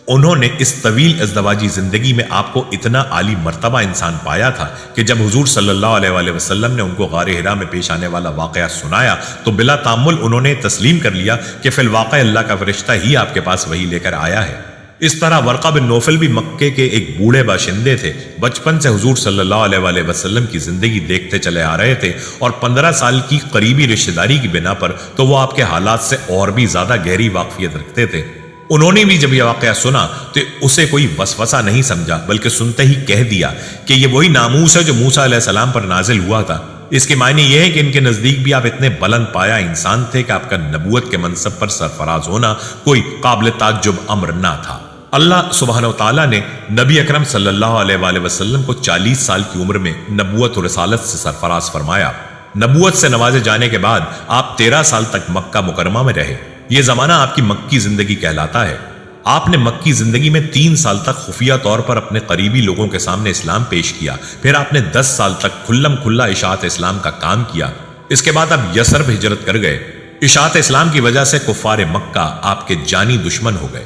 انہوں نے اس طویل ازدواجی زندگی میں آپ کو اتنا عالی مرتبہ انسان پایا تھا کہ جب حضور صلی اللہ علیہ وآلہ وسلم نے ان کو غار حرا میں پیش آنے والا واقعہ سنایا تو بلا تامل انہوں نے تسلیم کر لیا کہ فی الواقع اللہ کا فرشتہ ہی آپ کے پاس وحی لے کر آیا ہے۔ اس طرح ورقہ بن نوفل بھی مکے کے ایک بوڑھے باشندے تھے، بچپن سے حضور صلی اللہ علیہ وآلہ وسلم کی زندگی دیکھتے چلے آ رہے تھے اور 15 سال کی قریبی رشتہ داری کی بنا پر تو وہ آپ کے حالات سے اور بھی زیادہ گہری واقفیت رکھتے تھے۔ انہوں نے بھی جب یہ واقعہ سنا تو اسے کوئی وسوسہ نہیں سمجھا، بلکہ سنتے ہی کہہ دیا کہ یہ وہی ناموس ہے جو موسیٰ علیہ السلام پر نازل ہوا تھا۔ اس کے معنی یہ ہے کہ ان کے نزدیک بھی آپ اتنے بلند پایا انسان تھے کہ آپ کا نبوت کے منصب پر سرفراز ہونا کوئی قابل تعجب امر نہ تھا۔ اللہ سبحانہ و تعالیٰ نے نبی اکرم صلی اللہ علیہ وآلہ وسلم کو 40 سال کی عمر میں نبوت و رسالت سے سرفراز فرمایا۔ نبوت سے نوازے جانے کے بعد آپ 13 سال تک مکہ مکرمہ میں رہے۔ یہ زمانہ آپ کی مکی زندگی کہلاتا ہے۔ آپ نے مکی زندگی میں 3 سال تک خفیہ طور پر اپنے قریبی لوگوں کے سامنے اسلام پیش کیا، پھر آپ نے 10 سال تک کھلم کھلا اشاعت اسلام کا کام کیا۔ اس کے بعد آپ یثرب ہجرت کر گئے۔ اشاعت اسلام کی وجہ سے کفار مکہ آپ کے جانی دشمن ہو گئے۔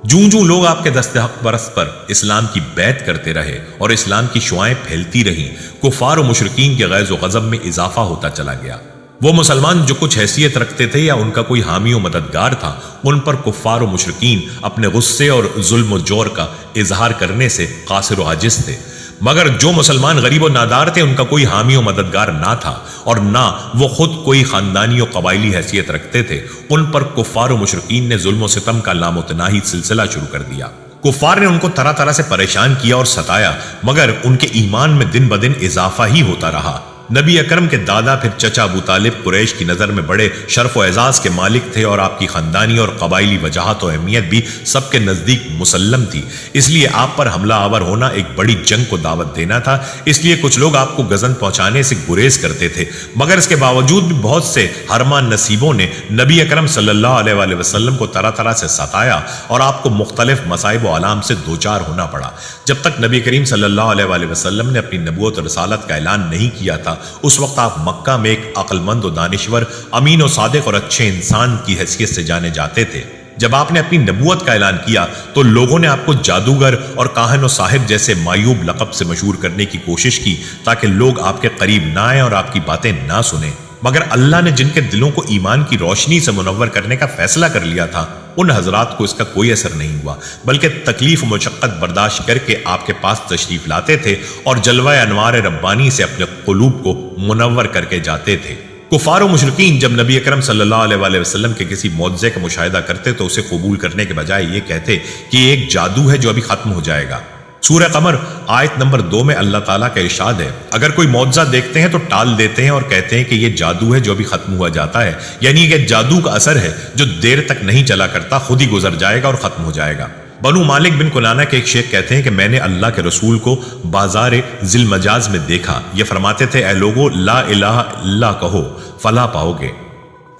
جوں جوں لوگ آپ کے دست حق پرست پر اسلام کی بیعت کرتے رہے اور اسلام کی شعائیں پھیلتی رہیں، کفار و مشرکین کے غیظ و غضب میں اضافہ ہوتا چلا گیا۔ وہ مسلمان جو کچھ حیثیت رکھتے تھے یا ان کا کوئی حامی و مددگار تھا، ان پر کفار و مشرکین اپنے غصے اور ظلم و جور کا اظہار کرنے سے قاصر و عاجز تھے۔ مگر جو مسلمان غریب و نادار تھے ان کا کوئی حامی و مددگار نہ تھا اور نہ وہ خود کوئی خاندانی و قبائلی حیثیت رکھتے تھے، ان پر کفار و مشرکین نے ظلم و ستم کا لامتناہی سلسلہ شروع کر دیا۔ کفار نے ان کو طرح طرح سے پریشان کیا اور ستایا، مگر ان کے ایمان میں دن بدن اضافہ ہی ہوتا رہا۔ نبی اکرم کے دادا پھر چچا ابو طالب قریش کی نظر میں بڑے شرف و اعزاز کے مالک تھے، اور آپ کی خاندانی اور قبائلی وجاہت و اہمیت بھی سب کے نزدیک مسلم تھی۔ اس لیے آپ پر حملہ آور ہونا ایک بڑی جنگ کو دعوت دینا تھا۔ اس لیے کچھ لوگ آپ کو گزن پہنچانے سے گریز کرتے تھے، مگر اس کے باوجود بھی بہت سے حرمان نصیبوں نے نبی اکرم صلی اللہ علیہ وآلہ وسلم کو طرح طرح سے ستایا اور آپ کو مختلف مصائب و آلام سے دوچار ہونا پڑا۔ جب تک نبی کریم صلی اللہ علیہ وآلہ وسلم نے اپنی نبوت اور رسالت کا اعلان نہیں کیا تھا، اس وقت آپ مکہ میں ایک عقل مند و دانشور، امین و صادق اور اچھے انسان کی حیثیت سے جانے جاتے تھے۔ جب آپ نے اپنی نبوت کا اعلان کیا تو لوگوں نے آپ کو جادوگر اور کاہن و صاحب جیسے معیوب لقب سے مشہور کرنے کی کوشش کی تاکہ لوگ آپ کے قریب نہ آئیں اور آپ کی باتیں نہ سنیں، مگر اللہ نے جن کے دلوں کو ایمان کی روشنی سے منور کرنے کا فیصلہ کر لیا تھا، ان حضرات کو اس کا کوئی اثر نہیں ہوا، بلکہ تکلیف و مشقت برداشت کر کے آپ کے پاس تشریف لاتے تھے اور جلوہ انوار ربانی سے اپنے قلوب کو منور کر کے جاتے تھے۔ کفار و مشرکین جب نبی اکرم صلی اللہ علیہ وآلہ وسلم کے کسی معجزے کا مشاہدہ کرتے تو اسے قبول کرنے کے بجائے یہ کہتے کہ یہ ایک جادو ہے جو ابھی ختم ہو جائے گا۔ سورہ قمر آیت نمبر 2 میں اللہ تعالیٰ کا ارشاد ہے، اگر کوئی معجزہ دیکھتے ہیں تو ٹال دیتے ہیں اور کہتے ہیں کہ یہ جادو ہے جو ابھی ختم ہوا جاتا ہے، یعنی کہ جادو کا اثر ہے جو دیر تک نہیں چلا کرتا، خود ہی گزر جائے گا اور ختم ہو جائے گا۔ بنو مالک بن کنانہ کے ایک شیخ کہتے ہیں کہ میں نے اللہ کے رسول کو بازار ذی المجاز میں دیکھا، یہ فرماتے تھے اے لوگو لا الہ الا اللہ کہو فلاح پاؤ گے۔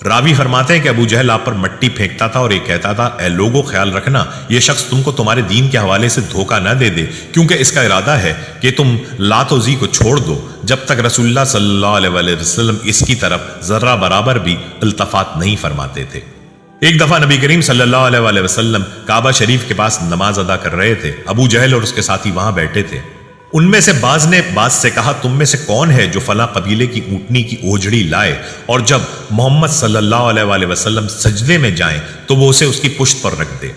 راوی فرماتے ہیں کہ ابو جہل آپ پر مٹی پھینکتا تھا اور یہ کہتا تھا اے لوگو خیال رکھنا یہ شخص تم کو تمہارے دین کے حوالے سے دھوکہ نہ دے دے، کیونکہ اس کا ارادہ ہے کہ تم لات و زی کو چھوڑ دو، جب تک رسول اللہ صلی اللہ علیہ وآلہ وسلم اس کی طرف ذرہ برابر بھی التفات نہیں فرماتے تھے۔ ایک دفعہ نبی کریم صلی اللہ علیہ وآلہ وسلم کعبہ شریف کے پاس نماز ادا کر رہے تھے، ابو جہل اور اس کے ساتھی وہاں بیٹھے تھے۔ ان میں سے بعض نے بعض سے کہا تم میں سے کون ہے جو فلاں قبیلے کی اونٹنی کی اوجڑی لائے اور جب محمد صلی اللہ علیہ وآلہ وسلم سجدے میں جائیں تو وہ اسے اس کی پشت پر رکھ دے۔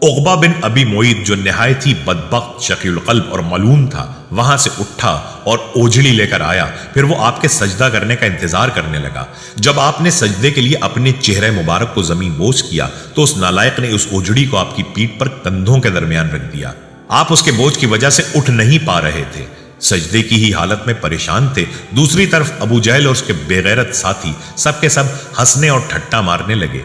عقبہ بن ابی معیط جو نہایت ہی بدبخت شقی القلب اور ملعون تھا وہاں سے اٹھا اور اوجڑی لے کر آیا، پھر وہ آپ کے سجدہ کرنے کا انتظار کرنے لگا۔ جب آپ نے سجدے کے لیے اپنے چہرے مبارک کو زمین بوس کیا تو اس نالائق نے اس اوجڑی کو آپ کی پیٹھ پر کندھوں کے درمیان رکھ دیا۔ آپ اس کے بوجھ کی وجہ سے اٹھ نہیں پا رہے تھے، سجدے کی ہی حالت میں پریشان تھے۔ دوسری طرف ابو جہل اور اس کے بے غیرت ساتھی سب کے سب ہنسنے اور ٹھٹا مارنے لگے۔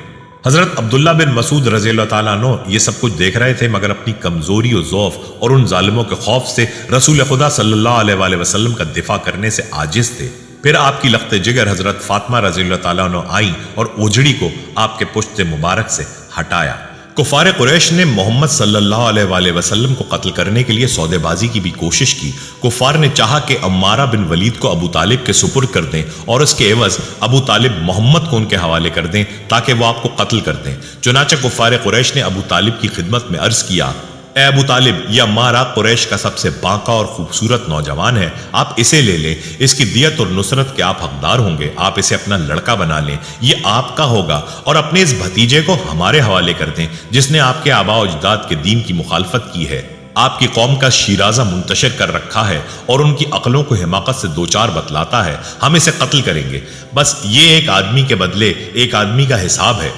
حضرت عبداللہ بن مسعود رضی اللہ تعالیٰ عنہ یہ سب کچھ دیکھ رہے تھے، مگر اپنی کمزوری و ضعف اور ان ظالموں کے خوف سے رسول خدا صلی اللہ علیہ وآلہ وسلم کا دفاع کرنے سے عاجز تھے۔ پھر آپ کی لخت جگر حضرت فاطمہ رضی اللہ تعالیٰ عنہ آئیں اور اوجڑی کو آپ کے پشت مبارک سے ہٹایا۔ کفار قریش نے محمد صلی اللہ علیہ وآلہ وسلم کو قتل کرنے کے لیے سودے بازی کی بھی کوشش کی۔ کفار نے چاہا کہ عمارہ بن ولید کو ابو طالب کے سپرد کر دیں اور اس کے عوض ابو طالب محمد کو ان کے حوالے کر دیں تاکہ وہ آپ کو قتل کر دیں۔ چنانچہ کفار قریش نے ابو طالب کی خدمت میں عرض کیا اے ابو طالب، یہ عمارہ قریش کا سب سے باقا اور خوبصورت نوجوان ہے، آپ اسے لے لیں، اس کی دیت اور نصرت کے آپ حقدار ہوں گے، آپ اسے اپنا لڑکا بنا لیں، یہ آپ کا ہوگا، اور اپنے اس بھتیجے کو ہمارے حوالے کر دیں جس نے آپ کے آباء و اجداد کے دین کی مخالفت کی ہے، آپ کی قوم کا شیرازہ منتشر کر رکھا ہے اور ان کی عقلوں کو حماقت سے دوچار بتلاتا ہے، ہم اسے قتل کریں گے، بس یہ ایک آدمی کے بدلے ایک آدمی کا حساب ہے۔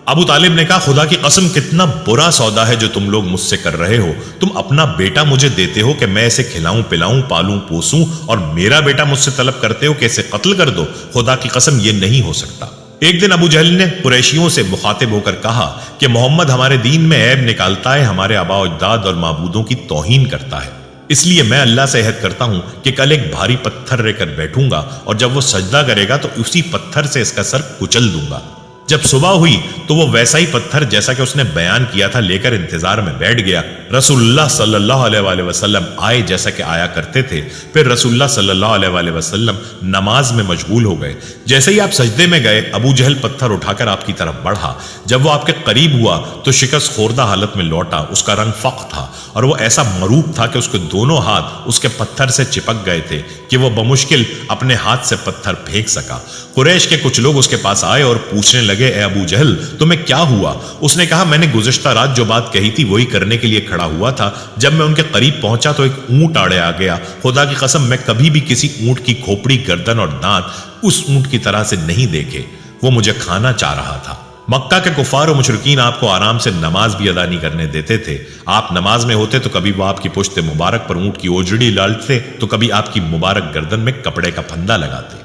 ابو طالب نے کہا خدا کی قسم کتنا برا سودا ہے جو تم لوگ مجھ سے کر رہے ہو، تم اپنا بیٹا مجھے دیتے ہو کہ میں اسے کھلاؤں پلاؤں پالوں پوسوں، اور میرا بیٹا مجھ سے طلب کرتے ہو کہ اسے قتل کر دو، خدا کی قسم یہ نہیں ہو سکتا۔ ایک دن ابو جہل نے قریشیوں سے مخاطب ہو کر کہا کہ محمد ہمارے دین میں عیب نکالتا ہے، ہمارے آباء و اجداد اور معبودوں کی توہین کرتا ہے، اس لیے میں اللہ سے عہد کرتا ہوں کہ کل ایک بھاری پتھر لے کر بیٹھوں گا اور جب وہ سجدہ کرے گا تو اسی پتھر سے اس کا سر کچل دوں گا۔ جب صبح ہوئی تو وہ ویسا ہی پتھر جیسا کہ اس نے بیان کیا تھا لے کر انتظار میں بیٹھ گیا۔ رسول اللہ صلی اللہ علیہ وآلہ وسلم آئے جیسا کہ آیا کرتے تھے، پھر رسول اللہ صلی اللہ علیہ وآلہ وسلم نماز میں مشغول ہو گئے۔ جیسے ہی آپ سجدے میں گئے ابو جہل پتھر اٹھا کر آپ کی طرف بڑھا، جب وہ آپ کے قریب ہوا تو شکست خوردہ حالت میں لوٹا، اس کا رنگ فق تھا اور وہ ایسا مروب تھا کہ اس کے دونوں ہاتھ اس کے پتھر سے چپک گئے تھے کہ وہ بمشکل اپنے ہاتھ سے پتھر پھینک سکا۔ قریش کے کچھ لوگ اس کے پاس آئے اور پوچھنے لگے اے ابو جہل تمہیں کیا ہوا؟ اس نے کہا میں نے گزشتہ رات جو بات کہی تھی وہی کرنے کے لیے کھڑا ہوا تھا، جب میں ان کے قریب پہنچا تو ایک اونٹ آڑے آ گیا، خدا کی قسم میں کبھی بھی کسی اونٹ کی کھوپڑی، گردن اور دانت اس اونٹ کی طرح سے نہیں دیکھے، وہ مجھے کھانا چاہ رہا تھا۔ مکہ کے کفار و مشرکین آپ کو آرام سے نماز بھی ادا نہیں کرنے دیتے تھے۔ آپ نماز میں ہوتے تو کبھی وہ آپ کی پشت مبارک پر اونٹ کی اوجڑی ڈالتے تو کبھی آپ کی مبارک گردن میں کپڑے کا پھندا لگاتے۔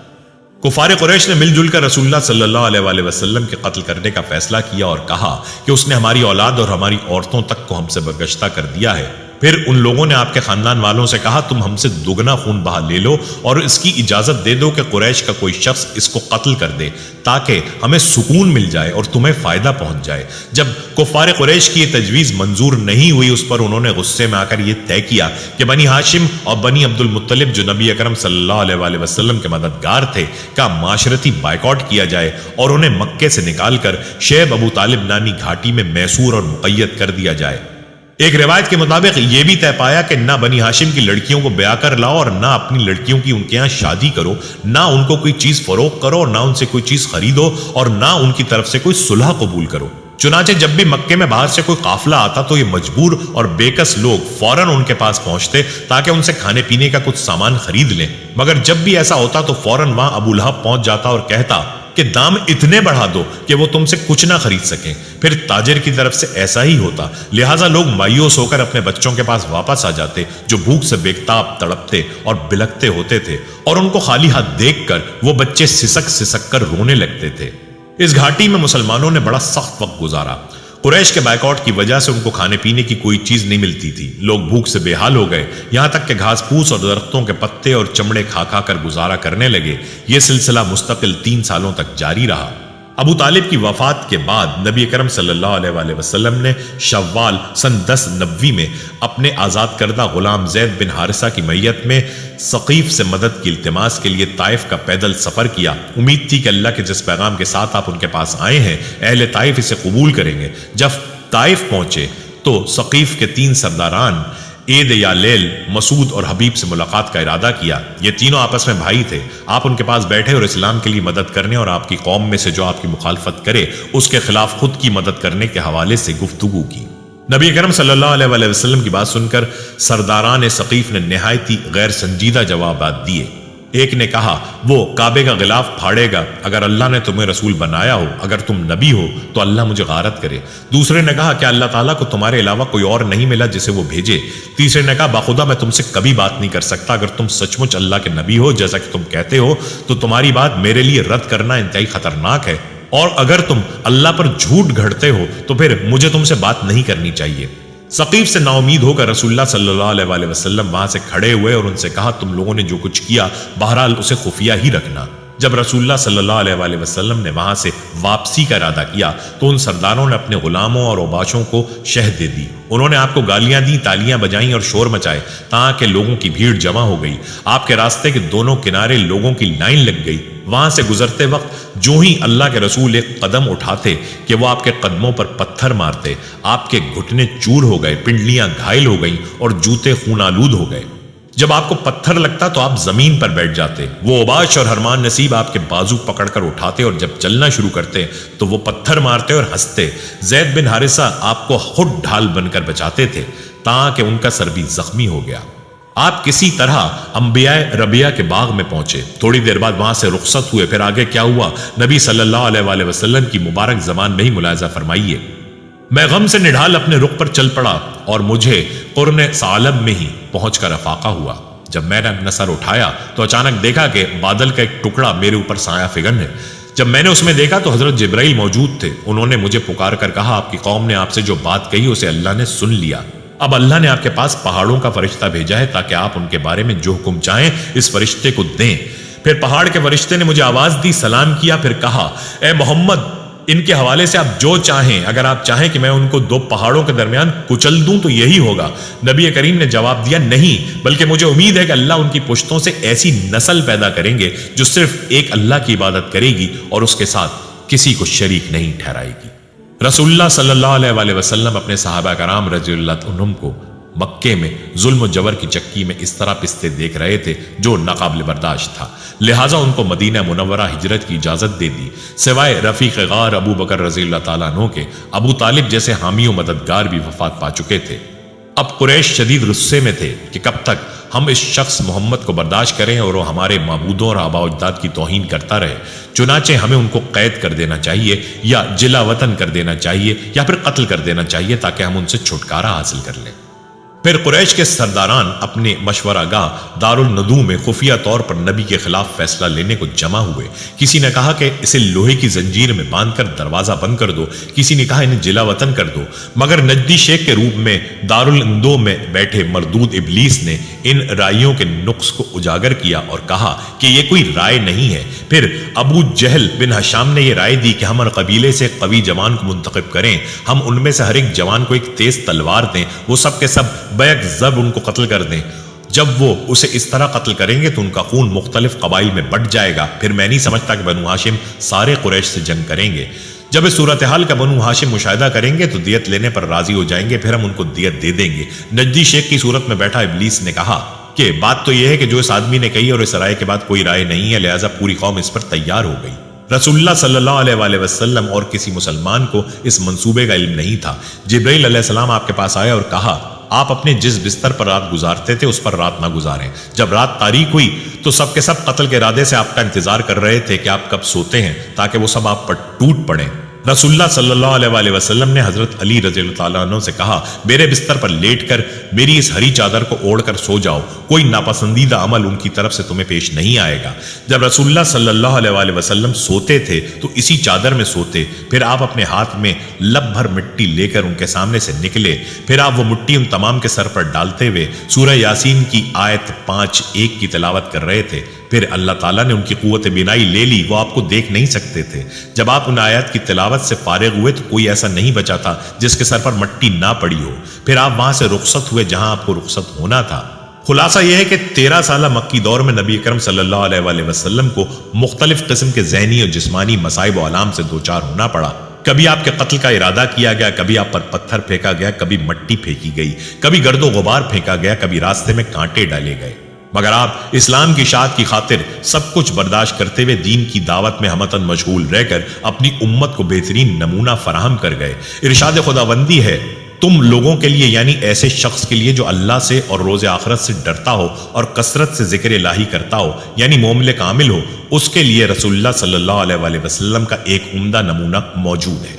کفار قریش نے مل جل کر رسول اللہ صلی اللہ علیہ وآلہ وسلم کے قتل کرنے کا فیصلہ کیا اور کہا کہ اس نے ہماری اولاد اور ہماری عورتوں تک کو ہم سے برگشتہ کر دیا ہے۔ پھر ان لوگوں نے آپ کے خاندان والوں سے کہا تم ہم سے دگنا خون بہا لے لو اور اس کی اجازت دے دو کہ قریش کا کوئی شخص اس کو قتل کر دے تاکہ ہمیں سکون مل جائے اور تمہیں فائدہ پہنچ جائے۔ جب کفار قریش کی یہ تجویز منظور نہیں ہوئی اس پر انہوں نے غصے میں آ کر یہ طے کیا کہ بنی ہاشم اور بنی عبد المطلب جو نبی اکرم صلی اللہ علیہ وآلہ وسلم کے مددگار تھے کا معاشرتی بائیکاٹ کیا جائے اور انہیں مکے سے نکال کر شیب ابو طالب نامی گھاٹی میں محصور اور مقید کر دیا جائے۔ ایک روایت کے مطابق یہ بھی طے پایا کہ نہ بنی ہاشم کی لڑکیوں کو بیاہ کر لاؤ اور نہ اپنی لڑکیوں کی ان کے یہاں شادی کرو، نہ ان کو کوئی چیز فروخت کرو اور نہ ان سے کوئی چیز خریدو اور نہ ان کی طرف سے کوئی صلح قبول کرو۔ چنانچہ جب بھی مکے میں باہر سے کوئی قافلہ آتا تو یہ مجبور اور بےکس لوگ فوراً ان کے پاس پہنچتے تاکہ ان سے کھانے پینے کا کچھ سامان خرید لیں، مگر جب بھی ایسا ہوتا تو فوراً وہاں ابو لہب پہنچ جاتا اور کہتا کہ دام اتنے بڑھا دو کہ وہ تم سے کچھ نہ خرید سکیں۔ پھر تاجر کی طرف سے ایسا ہی ہوتا، لہٰذا لوگ مایوس ہو کر اپنے بچوں کے پاس واپس آ جاتے جو بھوک سے بےتاب تڑپتے اور بلکتے ہوتے تھے، اور ان کو خالی ہاتھ دیکھ کر وہ بچے سسک سسک کر رونے لگتے تھے۔ اس گھاٹی میں مسلمانوں نے بڑا سخت وقت گزارا۔ قریش کے بائیکاٹ کی وجہ سے ان کو کھانے پینے کی کوئی چیز نہیں ملتی تھی، لوگ بھوک سے بے حال ہو گئے، یہاں تک کہ گھاس پھوس اور درختوں کے پتے اور چمڑے کھا کھا کر گزارا کرنے لگے۔ یہ سلسلہ مستقل 3 سالوں تک جاری رہا۔ ابو طالب کی وفات کے بعد نبی اکرم صلی اللہ علیہ وآلہ وسلم نے شوال سن 1090 میں اپنے آزاد کردہ غلام زید بن حارثہ کی میت میں ثقیف سے مدد کی التماس کے لیے طائف کا پیدل سفر کیا۔ امید تھی کہ اللہ کے جس پیغام کے ساتھ آپ ان کے پاس آئے ہیں اہل طائف اسے قبول کریں گے۔ جب طائف پہنچے تو ثقیف کے 3 سرداران عید یا لیل، مسعود اور حبیب سے ملاقات کا ارادہ کیا۔ یہ تینوں آپس میں بھائی تھے۔ آپ ان کے پاس بیٹھے اور اسلام کے لیے مدد کرنے اور آپ کی قوم میں سے جو آپ کی مخالفت کرے اس کے خلاف خود کی مدد کرنے کے حوالے سے گفتگو کی۔ نبی اکرم صلی اللہ علیہ وآلہ وسلم کی بات سن کر سرداران ثقیف نے نہایت ہی غیر سنجیدہ جوابات دیے۔ ایک نے کہا وہ کعبے کا غلاف پھاڑے گا اگر اللہ نے تمہیں رسول بنایا ہو، اگر تم نبی ہو تو اللہ مجھے غارت کرے۔ دوسرے نے کہا کہ اللہ تعالیٰ کو تمہارے علاوہ کوئی اور نہیں ملا جسے وہ بھیجے۔ تیسرے نے کہا باخدا میں تم سے کبھی بات نہیں کر سکتا، اگر تم سچ مچ اللہ کے نبی ہو جیسا کہ تم کہتے ہو تو تمہاری بات میرے لیے رد کرنا انتہائی خطرناک ہے، اور اگر تم اللہ پر جھوٹ گھڑتے ہو تو پھر مجھے تم سے بات نہیں کرنی چاہیے۔ ثقیف سے نا امید ہو کر رسول اللہ صلی اللہ علیہ وآلہ وسلم وہاں سے کھڑے ہوئے اور ان سے کہا تم لوگوں نے جو کچھ کیا بہرحال اسے خفیہ ہی رکھنا۔ جب رسول اللہ صلی اللہ علیہ وآلہ وسلم نے وہاں سے واپسی کا ارادہ کیا تو ان سرداروں نے اپنے غلاموں اور اوباشوں کو شہ دے دی۔ انہوں نے آپ کو گالیاں دیں، تالیاں بجائیں اور شور مچائے تاکہ لوگوں کی بھیڑ جمع ہو گئی۔ آپ کے راستے کے دونوں کنارے لوگوں کی لائن لگ گئی۔ وہاں سے گزرتے وقت جو ہی اللہ کے رسول ایک قدم اٹھاتے کہ وہ آپ کے قدموں پر پتھر مارتے، آپ کے گھٹنے چور ہو گئے، پنڈلیاں گھائل ہو گئیں اور جوتے خون آلود ہو گئے۔ جب آپ کو پتھر لگتا تو آپ زمین پر بیٹھ جاتے، وہ اوباش اور حرمان نصیب آپ کے بازو پکڑ کر اٹھاتے اور جب چلنا شروع کرتے تو وہ پتھر مارتے اور ہنستے۔ زید بن حارثہ آپ کو خود ڈھال بن کر بچاتے تھے تاکہ ان کا سر بھی زخمی ہو گیا۔ آپ کسی طرح انبیاء ربیہ کے باغ میں پہنچے، تھوڑی دیر بعد وہاں سے رخصت ہوئے۔ پھر آگے کیا ہوا نبی صلی اللہ علیہ وآلہ وسلم کی مبارک زبان میں ہی ملاحظہ فرمائیے۔ میں غم سے نڈھال اپنے رخ پر چل پڑا اور مجھے قرن ثعلب میں ہی پہنچ کر افاقہ ہوا۔ جب میں نے اپنا سر اٹھایا تو اچانک دیکھا کہ بادل کا ایک ٹکڑا میرے اوپر سایہ فگن ہے۔ جب میں نے اس میں دیکھا تو حضرت جبرائیل موجود تھے۔ انہوں نے مجھے پکار کر کہا آپ کی قوم نے آپ سے جو بات کہی اسے اللہ نے سن لیا، اب اللہ نے آپ کے پاس پہاڑوں کا فرشتہ بھیجا ہے تاکہ آپ ان کے بارے میں جو حکم چاہیں اس فرشتے کو دیں۔ پھر پہاڑ کے فرشتے نے مجھے آواز دی، سلام کیا، پھر کہا اے محمد ان کے حوالے سے آپ جو چاہیں، اگر آپ چاہیں کہ میں ان کو 2 پہاڑوں کے درمیان کچل دوں تو یہی ہوگا۔ نبی کریم نے جواب دیا نہیں، بلکہ مجھے امید ہے کہ اللہ ان کی پشتوں سے ایسی نسل پیدا کریں گے جو صرف ایک اللہ کی عبادت کرے گی اور اس کے ساتھ کسی کو شریک نہیں ٹھہرائے گی۔ رسول اللہ صلی اللہ علیہ وآلہ وسلم اپنے صحابہ کرام رضی اللہ عنہم کو مکے میں ظلم و جبر کی چکی میں اس طرح پستے دیکھ رہے تھے جو ناقابل برداشت تھا، لہٰذا ان کو مدینہ منورہ ہجرت کی اجازت دے دی، سوائے رفیق غار ابو بکر رضی اللہ تعالیٰ عنہ کے۔ ابو طالب جیسے حامی و مددگار بھی وفات پا چکے تھے۔ اب قریش شدید غصے میں تھے کہ کب تک ہم اس شخص محمد کو برداشت کریں اور وہ ہمارے معبودوں اور آباء و اجداد کی توہین کرتا رہے۔ چنانچہ ہمیں ان کو قید کر دینا چاہیے یا جلا وطن کر دینا چاہیے یا پھر قتل کر دینا چاہیے تاکہ ہم ان سے چھٹکارا حاصل کر لیں۔ پھر قریش کے سرداران اپنے مشورہ گاہ دارالندو میں خفیہ طور پر نبی کے خلاف فیصلہ لینے کو جمع ہوئے۔ کسی نے کہا کہ اسے لوہے کی زنجیر میں باندھ کر دروازہ بند کر دو، کسی نے کہا انہیں جلا وطن کر دو، مگر نجدی شیخ کے روپ میں دارالندو میں بیٹھے مردود ابلیس نے ان رائیوں کے نقص کو اجاگر کیا اور کہا کہ یہ کوئی رائے نہیں ہے۔ پھر ابو جہل بن ہشام نے یہ رائے دی کہ ہم ہر قبیلے سے ایک قوی جوان کو منتخب کریں، ہم ان میں سے ہر ایک جوان کو ایک تیز تلوار دیں، وہ سب کے سب بیک زب ان کو قتل کر دیں۔ جب وہ اسے اس طرح قتل کریں گے تو ان کا خون مختلف قبائل میں بٹ جائے گا، پھر میں نہیں سمجھتا کہ بنو ہاشم سارے قریش سے جنگ کریں گے۔ جب اس صورتحال کا بنو ہاشم مشاہدہ کریں گے تو دیت لینے پر راضی ہو جائیں گے، پھر ہم ان کو دیت دے دیں گے۔ نجدی شیخ کی صورت میں بیٹھا ابلیس نے کہا کہ بات تو یہ ہے کہ جو اس آدمی نے کہی اور اس رائے کے بعد کوئی رائے نہیں ہے، لہٰذا پوری قوم اس پر تیار ہو گئی۔ رسول اللہ صلی اللہ علیہ وآلہ وسلم اور کسی مسلمان کو اس منصوبے کا علم نہیں تھا۔ جبرائیل علیہ السلام آپ کے پاس آئے اور کہا آپ اپنے جس بستر پر رات گزارتے تھے اس پر رات نہ گزاریں۔ جب رات تاریک ہوئی تو سب کے سب قتل کے ارادے سے آپ کا انتظار کر رہے تھے کہ آپ کب سوتے ہیں تاکہ وہ سب آپ پر ٹوٹ پڑیں۔ رسول اللہ صلی اللہ علیہ وآلہ وسلم نے حضرت علی رضی اللہ تعالیٰ عنہ سے کہا میرے بستر پر لیٹ کر میری اس ہری چادر کو اوڑھ کر سو جاؤ، کوئی ناپسندیدہ عمل ان کی طرف سے تمہیں پیش نہیں آئے گا۔ جب رسول اللہ صلی اللہ علیہ وآلہ وسلم سوتے تھے تو اسی چادر میں سوتے، پھر آپ اپنے ہاتھ میں لب بھر مٹی لے کر ان کے سامنے سے نکلے، پھر آپ وہ مٹی ان تمام کے سر پر ڈالتے ہوئے سورہ یاسین کی آیت 5:1 کی تلاوت کر رہے تھے۔ پھر اللہ تعالیٰ نے ان کی قوت بینائی لے لی، وہ آپ کو دیکھ نہیں سکتے تھے۔ جب آپ ان آیات کی تلاوت سے فارغ ہوئے تو کوئی ایسا نہیں بچا تھا جس کے سر پر مٹی نہ پڑی ہو۔ پھر آپ وہاں سے رخصت ہوئے جہاں آپ کو رخصت ہونا تھا۔ خلاصہ یہ ہے کہ 13 سالہ مکی دور میں نبی اکرم صلی اللہ علیہ وآلہ وسلم کو مختلف قسم کے ذہنی اور جسمانی مصائب و آلام سے دوچار ہونا پڑا۔ کبھی آپ کے قتل کا ارادہ کیا گیا، کبھی آپ پر پتھر پھینکا گیا، کبھی مٹی پھینکی گئی، کبھی گرد و غبار پھینکا گیا، کبھی راستے میں کانٹے ڈالے گئے، مگر آپ اسلام کی اشاعت کی خاطر سب کچھ برداشت کرتے ہوئے دین کی دعوت میں ہمتن مشغول رہ کر اپنی امت کو بہترین نمونہ فراہم کر گئے۔ ارشاد خداوندی ہے تم لوگوں کے لیے، یعنی ایسے شخص کے لیے جو اللہ سے اور روز آخرت سے ڈرتا ہو اور کثرت سے ذکر الہی کرتا ہو، یعنی مومن کامل ہو، اس کے لیے رسول اللہ صلی اللہ علیہ وآلہ وسلم کا ایک عمدہ نمونہ موجود ہے۔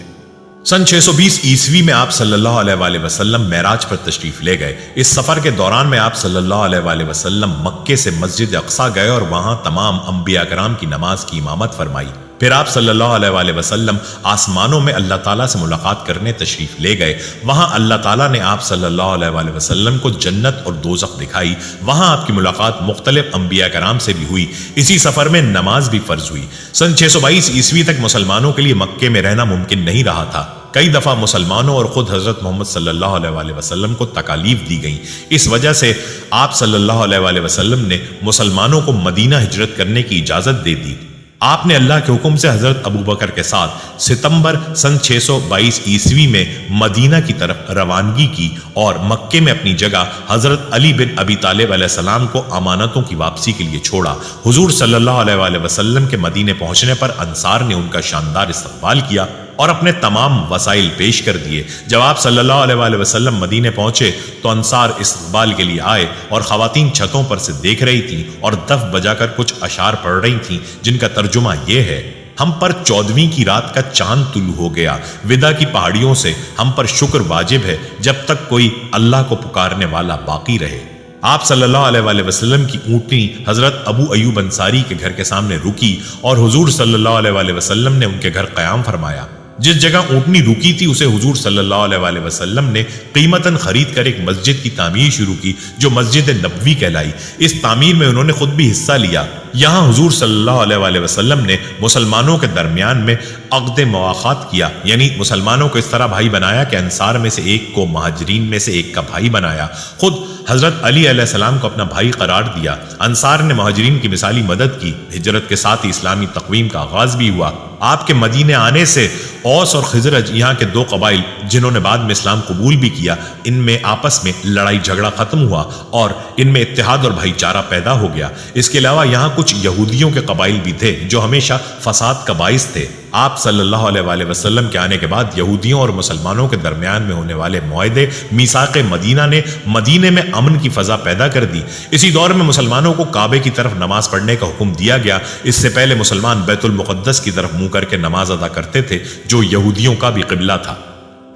سن 620 عیسوی میں آپ صلی اللہ علیہ وآلہ وسلم معراج پر تشریف لے گئے۔ اس سفر کے دوران میں آپ صلی اللہ علیہ وآلہ وسلم مکے سے مسجد اقصیٰ گئے اور وہاں تمام انبیاء کرام کی نماز کی امامت فرمائی۔ پھر آپ صلی اللہ علیہ وآلہ وسلم آسمانوں میں اللہ تعالیٰ سے ملاقات کرنے تشریف لے گئے۔ وہاں اللہ تعالیٰ نے آپ صلی اللہ علیہ وآلہ وسلم کو جنت اور دوزخ دکھائی۔ وہاں آپ کی ملاقات مختلف انبیاء کرام سے بھی ہوئی۔ اسی سفر میں نماز بھی فرض ہوئی۔ سن 622 عیسوی تک مسلمانوں کے لیے مکے میں رہنا ممکن نہیں رہا تھا۔ کئی دفعہ مسلمانوں اور خود حضرت محمد صلی اللہ علیہ وآلہ وسلم کو تکالیف دی گئیں۔ اس وجہ سے آپ صلی اللہ علیہ وآلہ وسلم نے مسلمانوں کو مدینہ ہجرت کرنے کی اجازت دے دی۔ آپ نے اللہ کے حکم سے حضرت ابو بکر کے ساتھ ستمبر سن 622 عیسوی میں مدینہ کی طرف روانگی کی اور مکے میں اپنی جگہ حضرت علی بن ابی طالب علیہ السلام کو امانتوں کی واپسی کے لیے چھوڑا۔ حضور صلی اللہ علیہ وآلہ وسلم کے مدینے پہنچنے پر انصار نے ان کا شاندار استقبال کیا اور اپنے تمام وسائل پیش کر دیے۔ جب آپ صلی اللہ علیہ وآلہ وسلم مدینے پہنچے تو انصار استقبال کے لیے آئے اور خواتین چھتوں پر سے دیکھ رہی تھیں اور دف بجا کر کچھ اشعار پڑھ رہی تھیں جن کا ترجمہ یہ ہے: ہم پر 14ویں کی رات کا چاند طلوع ہو گیا، ودا کی پہاڑیوں سے ہم پر شکر واجب ہے جب تک کوئی اللہ کو پکارنے والا باقی رہے۔ آپ صلی اللہ علیہ وآلہ وسلم کی اونٹنی حضرت ابو ایوب انصاری کے گھر کے سامنے رکی اور حضور صلی اللہ علیہ وآلہ وسلم نے ان کے گھر قیام فرمایا۔ جس جگہ اونٹنی رکی تھی اسے حضور صلی اللہ علیہ وآلہ وسلم نے قیمتاً خرید کر ایک مسجد کی تعمیر شروع کی جو مسجد نبوی کہلائی۔ اس تعمیر میں انہوں نے خود بھی حصہ لیا۔ یہاں حضور صلی اللہ علیہ وآلہ وسلم نے مسلمانوں کے درمیان میں عقد مواخات کیا، یعنی مسلمانوں کو اس طرح بھائی بنایا کہ انصار میں سے ایک کو مہاجرین میں سے ایک کا بھائی بنایا۔ خود حضرت علی علیہ السلام کو اپنا بھائی قرار دیا۔ انصار نے مہاجرین کی مثالی مدد کی۔ ہجرت کے ساتھ ہی اسلامی تقویم کا آغاز بھی ہوا۔ آپ کے مدینے آنے سے اوس اور خزرج یہاں کے دو قبائل جنہوں نے بعد میں اسلام قبول بھی کیا، ان میں آپس میں لڑائی جھگڑا ختم ہوا اور ان میں اتحاد اور بھائی چارہ پیدا ہو گیا۔ اس کے علاوہ یہاں کچھ یہودیوں کے قبائل بھی تھے جو ہمیشہ فساد کا باعث تھے۔ آپ صلی اللہ علیہ وآلہ وسلم کے آنے کے بعد یہودیوں اور مسلمانوں کے درمیان میں ہونے والے معاہدے میثاق مدینہ نے مدینے میں امن کی فضا پیدا کر دی۔ اسی دور میں مسلمانوں کو کعبے کی طرف نماز پڑھنے کا حکم دیا گیا۔ اس سے پہلے مسلمان بیت المقدس کی طرف منہ کر کے نماز ادا کرتے تھے جو یہودیوں کا بھی قبلہ تھا۔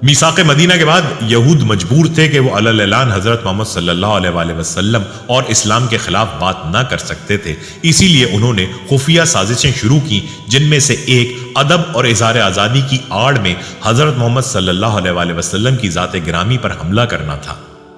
میثاق مدینہ کے بعد یہود مجبور تھے کہ وہ علی اعلان حضرت محمد صلی اللہ علیہ وآلہ وسلم اور اسلام کے خلاف بات نہ کر سکتے تھے، اسی لیے انہوں نے خفیہ سازشیں شروع کی، جن میں سے ایک ادب اور اظہار آزادی کی آڑ میں حضرت محمد صلی اللہ علیہ وآلہ وسلم کی ذات گرامی پر حملہ کرنا تھا۔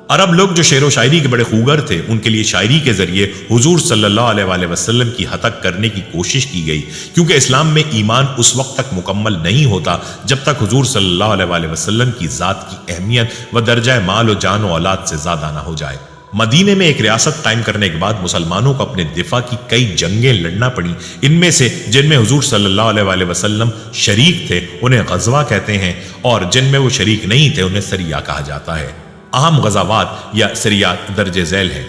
عرب لوگ جو شعر و شاعری کے بڑے خوگر تھے، ان کے لیے شاعری کے ذریعے حضور صلی اللہ علیہ وآلہ وسلم کی ہتک کرنے کی کوشش کی گئی، کیونکہ اسلام میں ایمان اس وقت تک مکمل نہیں ہوتا جب تک حضور صلی اللہ علیہ وآلہ وسلم کی ذات کی اہمیت و درجہ مال و جان و اولاد سے زیادہ نہ ہو جائے۔ مدینے میں ایک ریاست قائم کرنے کے بعد مسلمانوں کو اپنے دفاع کی کئی جنگیں لڑنا پڑیں، ان میں سے جن میں حضور صلی اللہ علیہ وآلہ وسلم شریک تھے انہیں غزوہ کہتے ہیں، اور جن میں وہ شریک نہیں تھے انہیں سریہ کہا جاتا ہے۔ اہم غزوات یا سریات درج ذیل ہیں۔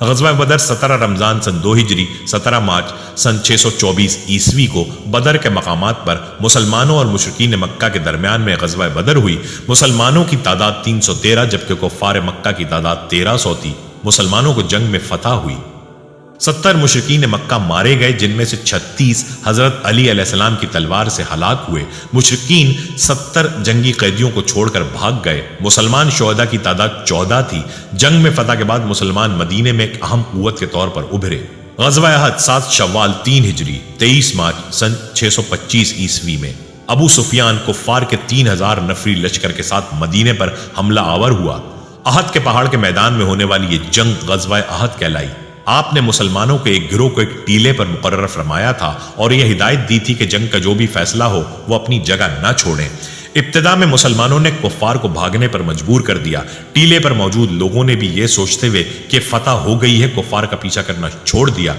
غزوہ بدر 17 رمضان سن 2 ہجری 17 مارچ سن 624 عیسوی کو بدر کے مقامات پر مسلمانوں اور مشرکین مکہ کے درمیان میں غزوہ بدر ہوئی۔ مسلمانوں کی تعداد 313 جبکہ کفار مکہ کی تعداد 1300 تھی۔ مسلمانوں کو جنگ میں فتح ہوئی۔ 70 مشرکین مکہ مارے گئے، جن میں سے 36 حضرت علی علیہ السلام کی تلوار سے ہلاک ہوئے۔ مشرکین 70 جنگی قیدیوں کو چھوڑ کر بھاگ گئے۔ مسلمان شہداء کی تعداد 14 تھی۔ جنگ میں فتح کے بعد مسلمان مدینے میں ایک اہم قوت کے طور پر ابھرے۔ غزوہ احد 7 شوال 3 ہجری 23 مارچ سن 625 عیسوی میں ابو سفیان کفار کے 3000 نفری لشکر کے ساتھ مدینے پر حملہ آور ہوا۔ احد کے پہاڑ کے میدان میں ہونے والی یہ جنگ غزوہ احد کہلائی۔ آپ نے مسلمانوں کے ایک گروہ کو ایک ٹیلے پر مقرر فرمایا تھا اور یہ ہدایت دی تھی کہ جنگ کا جو بھی فیصلہ ہو وہ اپنی جگہ نہ چھوڑیں۔ ابتدا میں مسلمانوں نے کفار کو بھاگنے پر مجبور کر دیا۔ ٹیلے پر موجود لوگوں نے بھی یہ سوچتے ہوئے کہ فتح ہو گئی ہے کفار کا پیچھا کرنا چھوڑ دیا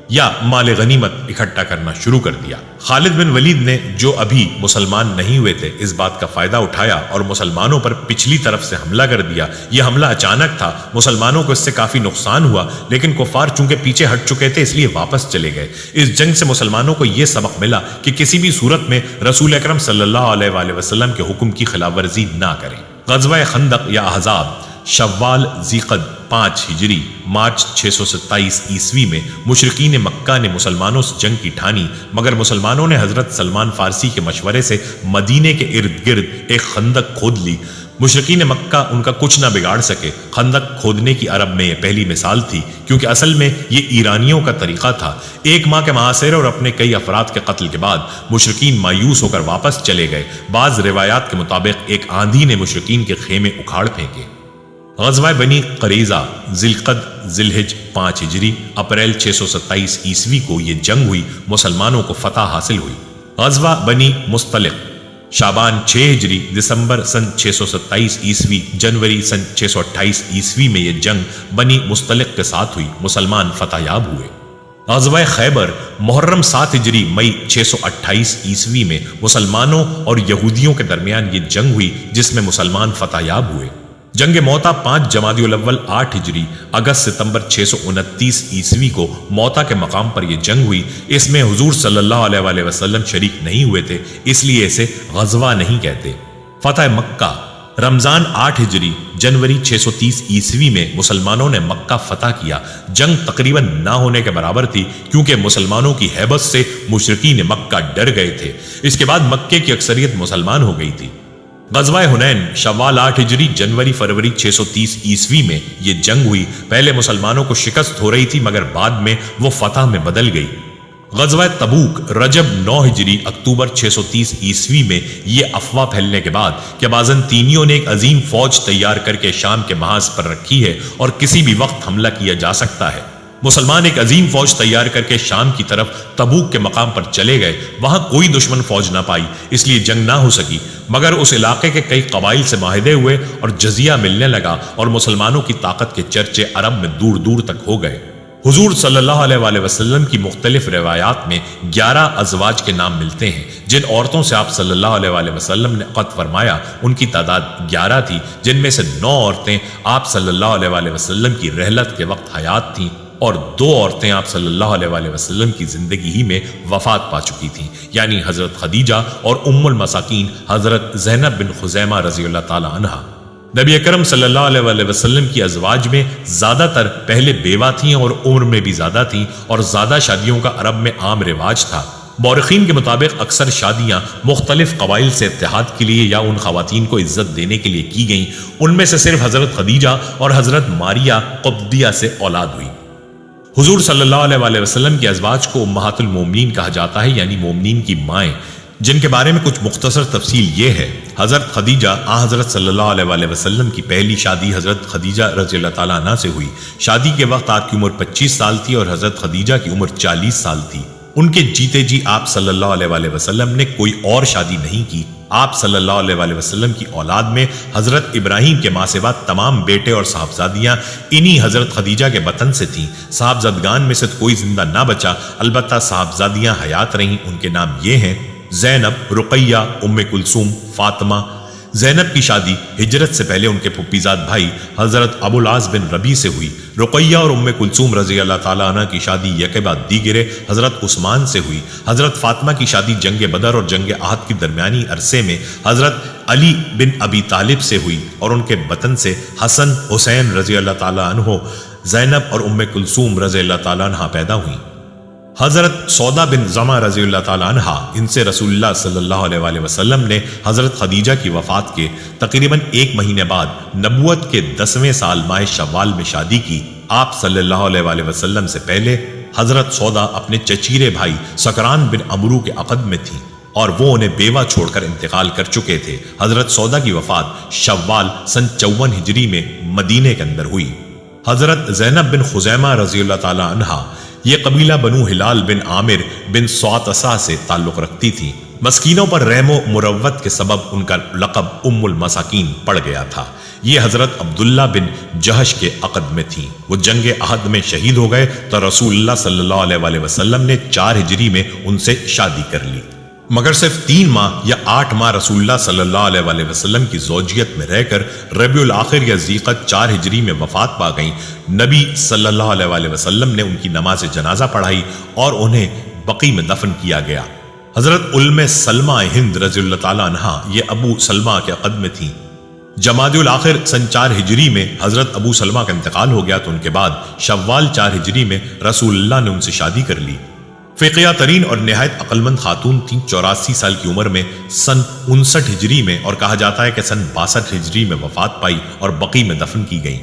یا مال غنیمت اکٹھا کرنا شروع کر دیا۔ خالد بن ولید نے جو ابھی مسلمان نہیں ہوئے تھے اس بات کا فائدہ اٹھایا اور مسلمانوں پر پچھلی طرف سے حملہ کر دیا۔ یہ حملہ اچانک تھا، مسلمانوں کو اس سے کافی نقصان ہوا، لیکن کفار چونکہ پیچھے ہٹ چکے تھے اس لیے واپس چلے گئے۔ اس جنگ سے مسلمانوں کو یہ سبق ملا کہ کسی بھی صورت میں رسول اکرم صلی اللہ علیہ وآلہ وسلم کے حکم کی خلاف ورزی نہ کریں۔ غزوہ خندق یا احزاب شوال ذیقعد 5 ہجری مارچ 627 عیسوی میں مشرکین مکہ نے مسلمانوں سے جنگ کی ٹھانی، مگر مسلمانوں نے حضرت سلمان فارسی کے مشورے سے مدینے کے ارد گرد ایک خندق کھود لی۔ مشرکین مکہ ان کا کچھ نہ بگاڑ سکے۔ خندق کھودنے کی عرب میں یہ پہلی مثال تھی، کیونکہ اصل میں یہ ایرانیوں کا طریقہ تھا۔ 1 ماہ کے محاصرے اور اپنے کئی افراد کے قتل کے بعد مشرکین مایوس ہو کر واپس چلے گئے۔ بعض روایات کے مطابق ایک آندھی نے مشرکین کے خیمے اکھاڑ پھینکے۔ غزوہ بنی قریظہ ذیلقعد ذیلحج 5 ہجری اپریل 627 عیسوی کو یہ جنگ ہوئی، مسلمانوں کو فتح حاصل ہوئی۔ غزوہ بنی مصطلق شعبان 6 ہجری دسمبر سن 627 عیسوی جنوری سن 628 عیسوی میں یہ جنگ بنی مصطلق کے ساتھ ہوئی، مسلمان فتح یاب ہوئے۔ غزوہ خیبر محرم 7 ہجری مئی 628 عیسوی میں مسلمانوں اور یہودیوں کے درمیان یہ جنگ ہوئی جس میں مسلمان فتح یاب ہوئے۔ جنگ موتا 5 جمادی الاول 8 ہجری اگست ستمبر 629 عیسوی کو موتا کے مقام پر یہ جنگ ہوئی۔ اس میں حضور صلی اللہ علیہ وآلہ وسلم شریک نہیں ہوئے تھے، اس لیے اسے غزوہ نہیں کہتے۔ فتح مکہ رمضان 8 ہجری جنوری 630 عیسوی میں مسلمانوں نے مکہ فتح کیا۔ جنگ تقریباً نہ ہونے کے برابر تھی، کیونکہ مسلمانوں کی ہیبت سے مشرکین مکہ ڈر گئے تھے۔ اس کے بعد مکے کی اکثریت مسلمان ہو گئی تھی۔ غزوہ حنین شوال 8 ہجری جنوری فروری 630 عیسوی میں یہ جنگ ہوئی۔ پہلے مسلمانوں کو شکست ہو رہی تھی مگر بعد میں وہ فتح میں بدل گئی۔ غزوہ تبوک رجب 9 ہجری اکتوبر 630 عیسوی میں یہ افواہ پھیلنے کے بعد کہ بازنطینیوں نے ایک عظیم فوج تیار کر کے شام کے محاذ پر رکھی ہے اور کسی بھی وقت حملہ کیا جا سکتا ہے، مسلمان ایک عظیم فوج تیار کر کے شام کی طرف تبوک کے مقام پر چلے گئے۔ وہاں کوئی دشمن فوج نہ پائی، اس لیے جنگ نہ ہو سکی، مگر اس علاقے کے کئی قبائل سے معاہدے ہوئے اور جزیہ ملنے لگا اور مسلمانوں کی طاقت کے چرچے عرب میں دور دور تک ہو گئے۔ حضور صلی اللہ علیہ وآلہ وسلم کی مختلف روایات میں 11 ازواج کے نام ملتے ہیں۔ جن عورتوں سے آپ صلی اللہ علیہ وآلہ وسلم نے قتل فرمایا ان کی تعداد 11 تھی، جن میں سے 9 عورتیں آپ صلی اللہ علیہ وآلہ وسلم کی رحلت کے وقت حیات تھیں اور 2 عورتیں آپ صلی اللہ علیہ وسلم کی زندگی ہی میں وفات پا چکی تھیں، یعنی حضرت خدیجہ اور ام المساکین حضرت زینب بن خزیمہ رضی اللہ تعالی عنہا۔ نبی اکرم صلی اللہ علیہ وسلم کی ازواج میں زیادہ تر پہلے بیوہ تھیں اور عمر میں بھی زیادہ تھیں، اور زیادہ شادیوں کا عرب میں عام رواج تھا۔ مورخین کے مطابق اکثر شادیاں مختلف قبائل سے اتحاد کے لیے یا ان خواتین کو عزت دینے کے لیے کی گئیں، ان میں سے صرف حضرت خدیجہ اور حضرت ماریہ قبطیہ سے اولاد ہوئی۔ حضور صلی اللہ علیہ وسلم کی ازواج کو امہات المومنین کہا جاتا ہے، یعنی مومنین کی مائیں، جن کے بارے میں کچھ مختصر تفصیل یہ ہے۔ حضرت خدیجہ حضرت صلی اللہ علیہ وسلم کی پہلی شادی حضرت خدیجہ رضی اللہ تعالیٰ عنہ سے ہوئی۔ شادی کے وقت آپ کی عمر 25 سال تھی اور حضرت خدیجہ کی عمر 40 سال تھی۔ ان کے جیتے جی آپ صلی اللہ علیہ وسلم نے کوئی اور شادی نہیں کی۔ آپ صلی اللہ علیہ وسلم کی اولاد میں حضرت ابراہیم کے ماں سے بعد تمام بیٹے اور صاحبزادیاں انہی حضرت خدیجہ کے بطن سے تھیں۔ صاحبزادگان میں سے کوئی زندہ نہ بچا، البتہ صاحبزادیاں حیات رہیں۔ ان کے نام یہ ہیں: زینب، رقیہ، ام کلثوم، فاطمہ۔ زینب کی شادی ہجرت سے پہلے ان کے پھپھیزاد بھائی حضرت ابو العاص بن ربیع سے ہوئی۔ رقیہ اور ام کلثوم رضی اللہ تعالیٰ عنہ کی شادی یکے بعد دیگرے حضرت عثمان سے ہوئی۔ حضرت فاطمہ کی شادی جنگ بدر اور جنگ احد کے درمیانی عرصے میں حضرت علی بن ابی طالب سے ہوئی اور ان کے بطن سے حسن، حسین رضی اللہ تعالیٰ عنہ، زینب اور ام کلثوم رضی اللہ تعالیٰ عنہ پیدا ہوئیں۔ حضرت سودا بن زمع رضی اللہ تعالیٰ عنہ، ان سے رسول اللہ صلی اللہ علیہ وسلم نے حضرت خدیجہ کی وفات کے تقریباً 1 مہینے بعد نبوت کے 10ویں سال ماہ شوال میں شادی کی۔ آپ صلی اللہ علیہ وسلم سے پہلے حضرت سودا اپنے چچیرے بھائی سکران بن عمرو کے عقد میں تھیں اور وہ انہیں بیوہ چھوڑ کر انتقال کر چکے تھے۔ حضرت سودا کی وفات شوال سن 54 ہجری میں مدینے کے اندر ہوئی۔ حضرت زینب بن خزیمہ رضی اللہ تعالیٰ عنہا، یہ قبیلہ بنو ہلال بن عامر بن سعتسہ سے تعلق رکھتی تھی۔ مسکینوں پر رحم و مروت کے سبب ان کا لقب ام المساکین پڑ گیا تھا۔ یہ حضرت عبداللہ بن جہش کے عقد میں تھیں۔ وہ جنگ احد میں شہید ہو گئے تو رسول اللہ صلی اللہ علیہ وسلم نے 4 ہجری میں ان سے شادی کر لی، مگر صرف 3 ماہ یا 8 ماہ رسول اللہ صلی اللہ علیہ وسلم کی زوجیت میں رہ کر ربیع الاخر یا ذیقعد 4 ہجری میں وفات پا گئیں۔ نبی صلی اللہ علیہ وسلم نے ان کی نماز جنازہ پڑھائی اور انہیں بقیع میں دفن کیا گیا۔ حضرت ام سلمہ ہند رضی اللہ تعالیٰ عنہا، یہ ابو سلمہ کے عقد میں تھیں۔ جمادی الاخر سن 4 ہجری میں حضرت ابو سلمہ کا انتقال ہو گیا تو ان کے بعد شوال 4 ہجری میں رسول اللہ نے ان سے شادی کر لی۔ فقیہ ترین اور نہایت عقلمند خاتون تھیں۔ 84 سال کی عمر میں سن 59 ہجری میں اور کہا جاتا ہے کہ سن 62 ہجری میں وفات پائی اور بقیع میں دفن کی گئیں۔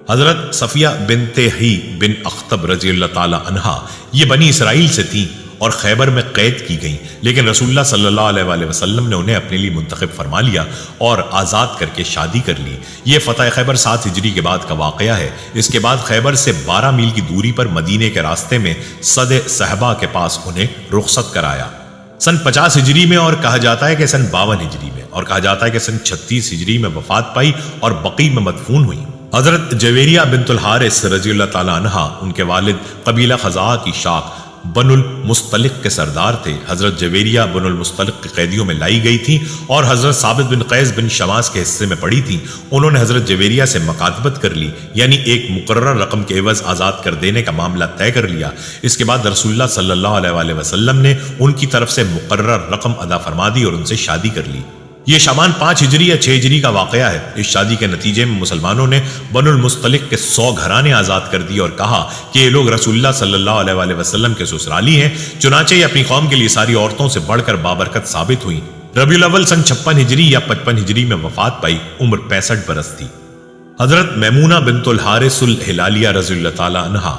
حضرت صفیہ بنت حی بن اخطب رضی اللہ تعالی عنہا، یہ بنی اسرائیل سے تھیں اور خیبر میں قید کی گئیں، لیکن رسول اللہ صلی اللہ علیہ وسلم نے انہیں اپنے لیے منتخب فرما لیا اور آزاد کر کے شادی کر لی۔ یہ فتح خیبر 7 ہجری کے بعد کا واقعہ ہے۔ اس کے بعد خیبر سے 12 میل کی دوری پر مدینے کے راستے میں صد صحبہ کے پاس انہیں رخصت کرایا۔ سن 50 ہجری میں اور کہا جاتا ہے کہ سن 52 ہجری میں اور کہا جاتا ہے کہ سن 36 ہجری میں وفات پائی اور بقیع میں مدفون ہوئی۔ حضرت جویریہ بنت الحارث رضی اللہ تعالیٰ عنہا، ان کے والد قبیلہ خزاعہ کی شاخ بن المستلق کے سردار تھے۔ حضرت جویریہ بن المستلق کے قیدیوں میں لائی گئی تھی اور حضرت ثابت بن قیس بن شماس کے حصے میں پڑی تھی۔ انہوں نے حضرت جویریہ سے مکاتبت کر لی، یعنی ایک مقررہ رقم کے عوض آزاد کر دینے کا معاملہ طے کر لیا۔ اس کے بعد رسول اللہ صلی اللہ علیہ وسلم نے ان کی طرف سے مقررہ رقم ادا فرما دی اور ان سے شادی کر لی۔ یہ شعبان 5 ہجری یا 6 ہجری کا واقعہ ہے۔ اس شادی کے نتیجے میں مسلمانوں نے بن المستلق کے 100 گھرانے آزاد کر دی اور کہا کہ یہ لوگ رسول اللہ صلی اللہ علیہ وسلم کے سسرالی ہیں۔ چنانچہ یہ اپنی قوم کے لیے ساری عورتوں سے بڑھ کر بابرکت ثابت ہوئی۔ ربیع الاول سن 56 ہجری یا 55 ہجری میں وفات پائی، عمر 65 برس تھی۔ حضرت میمونہ بنت الحارث الہلالیہ رضی اللہ تعالی عنہا،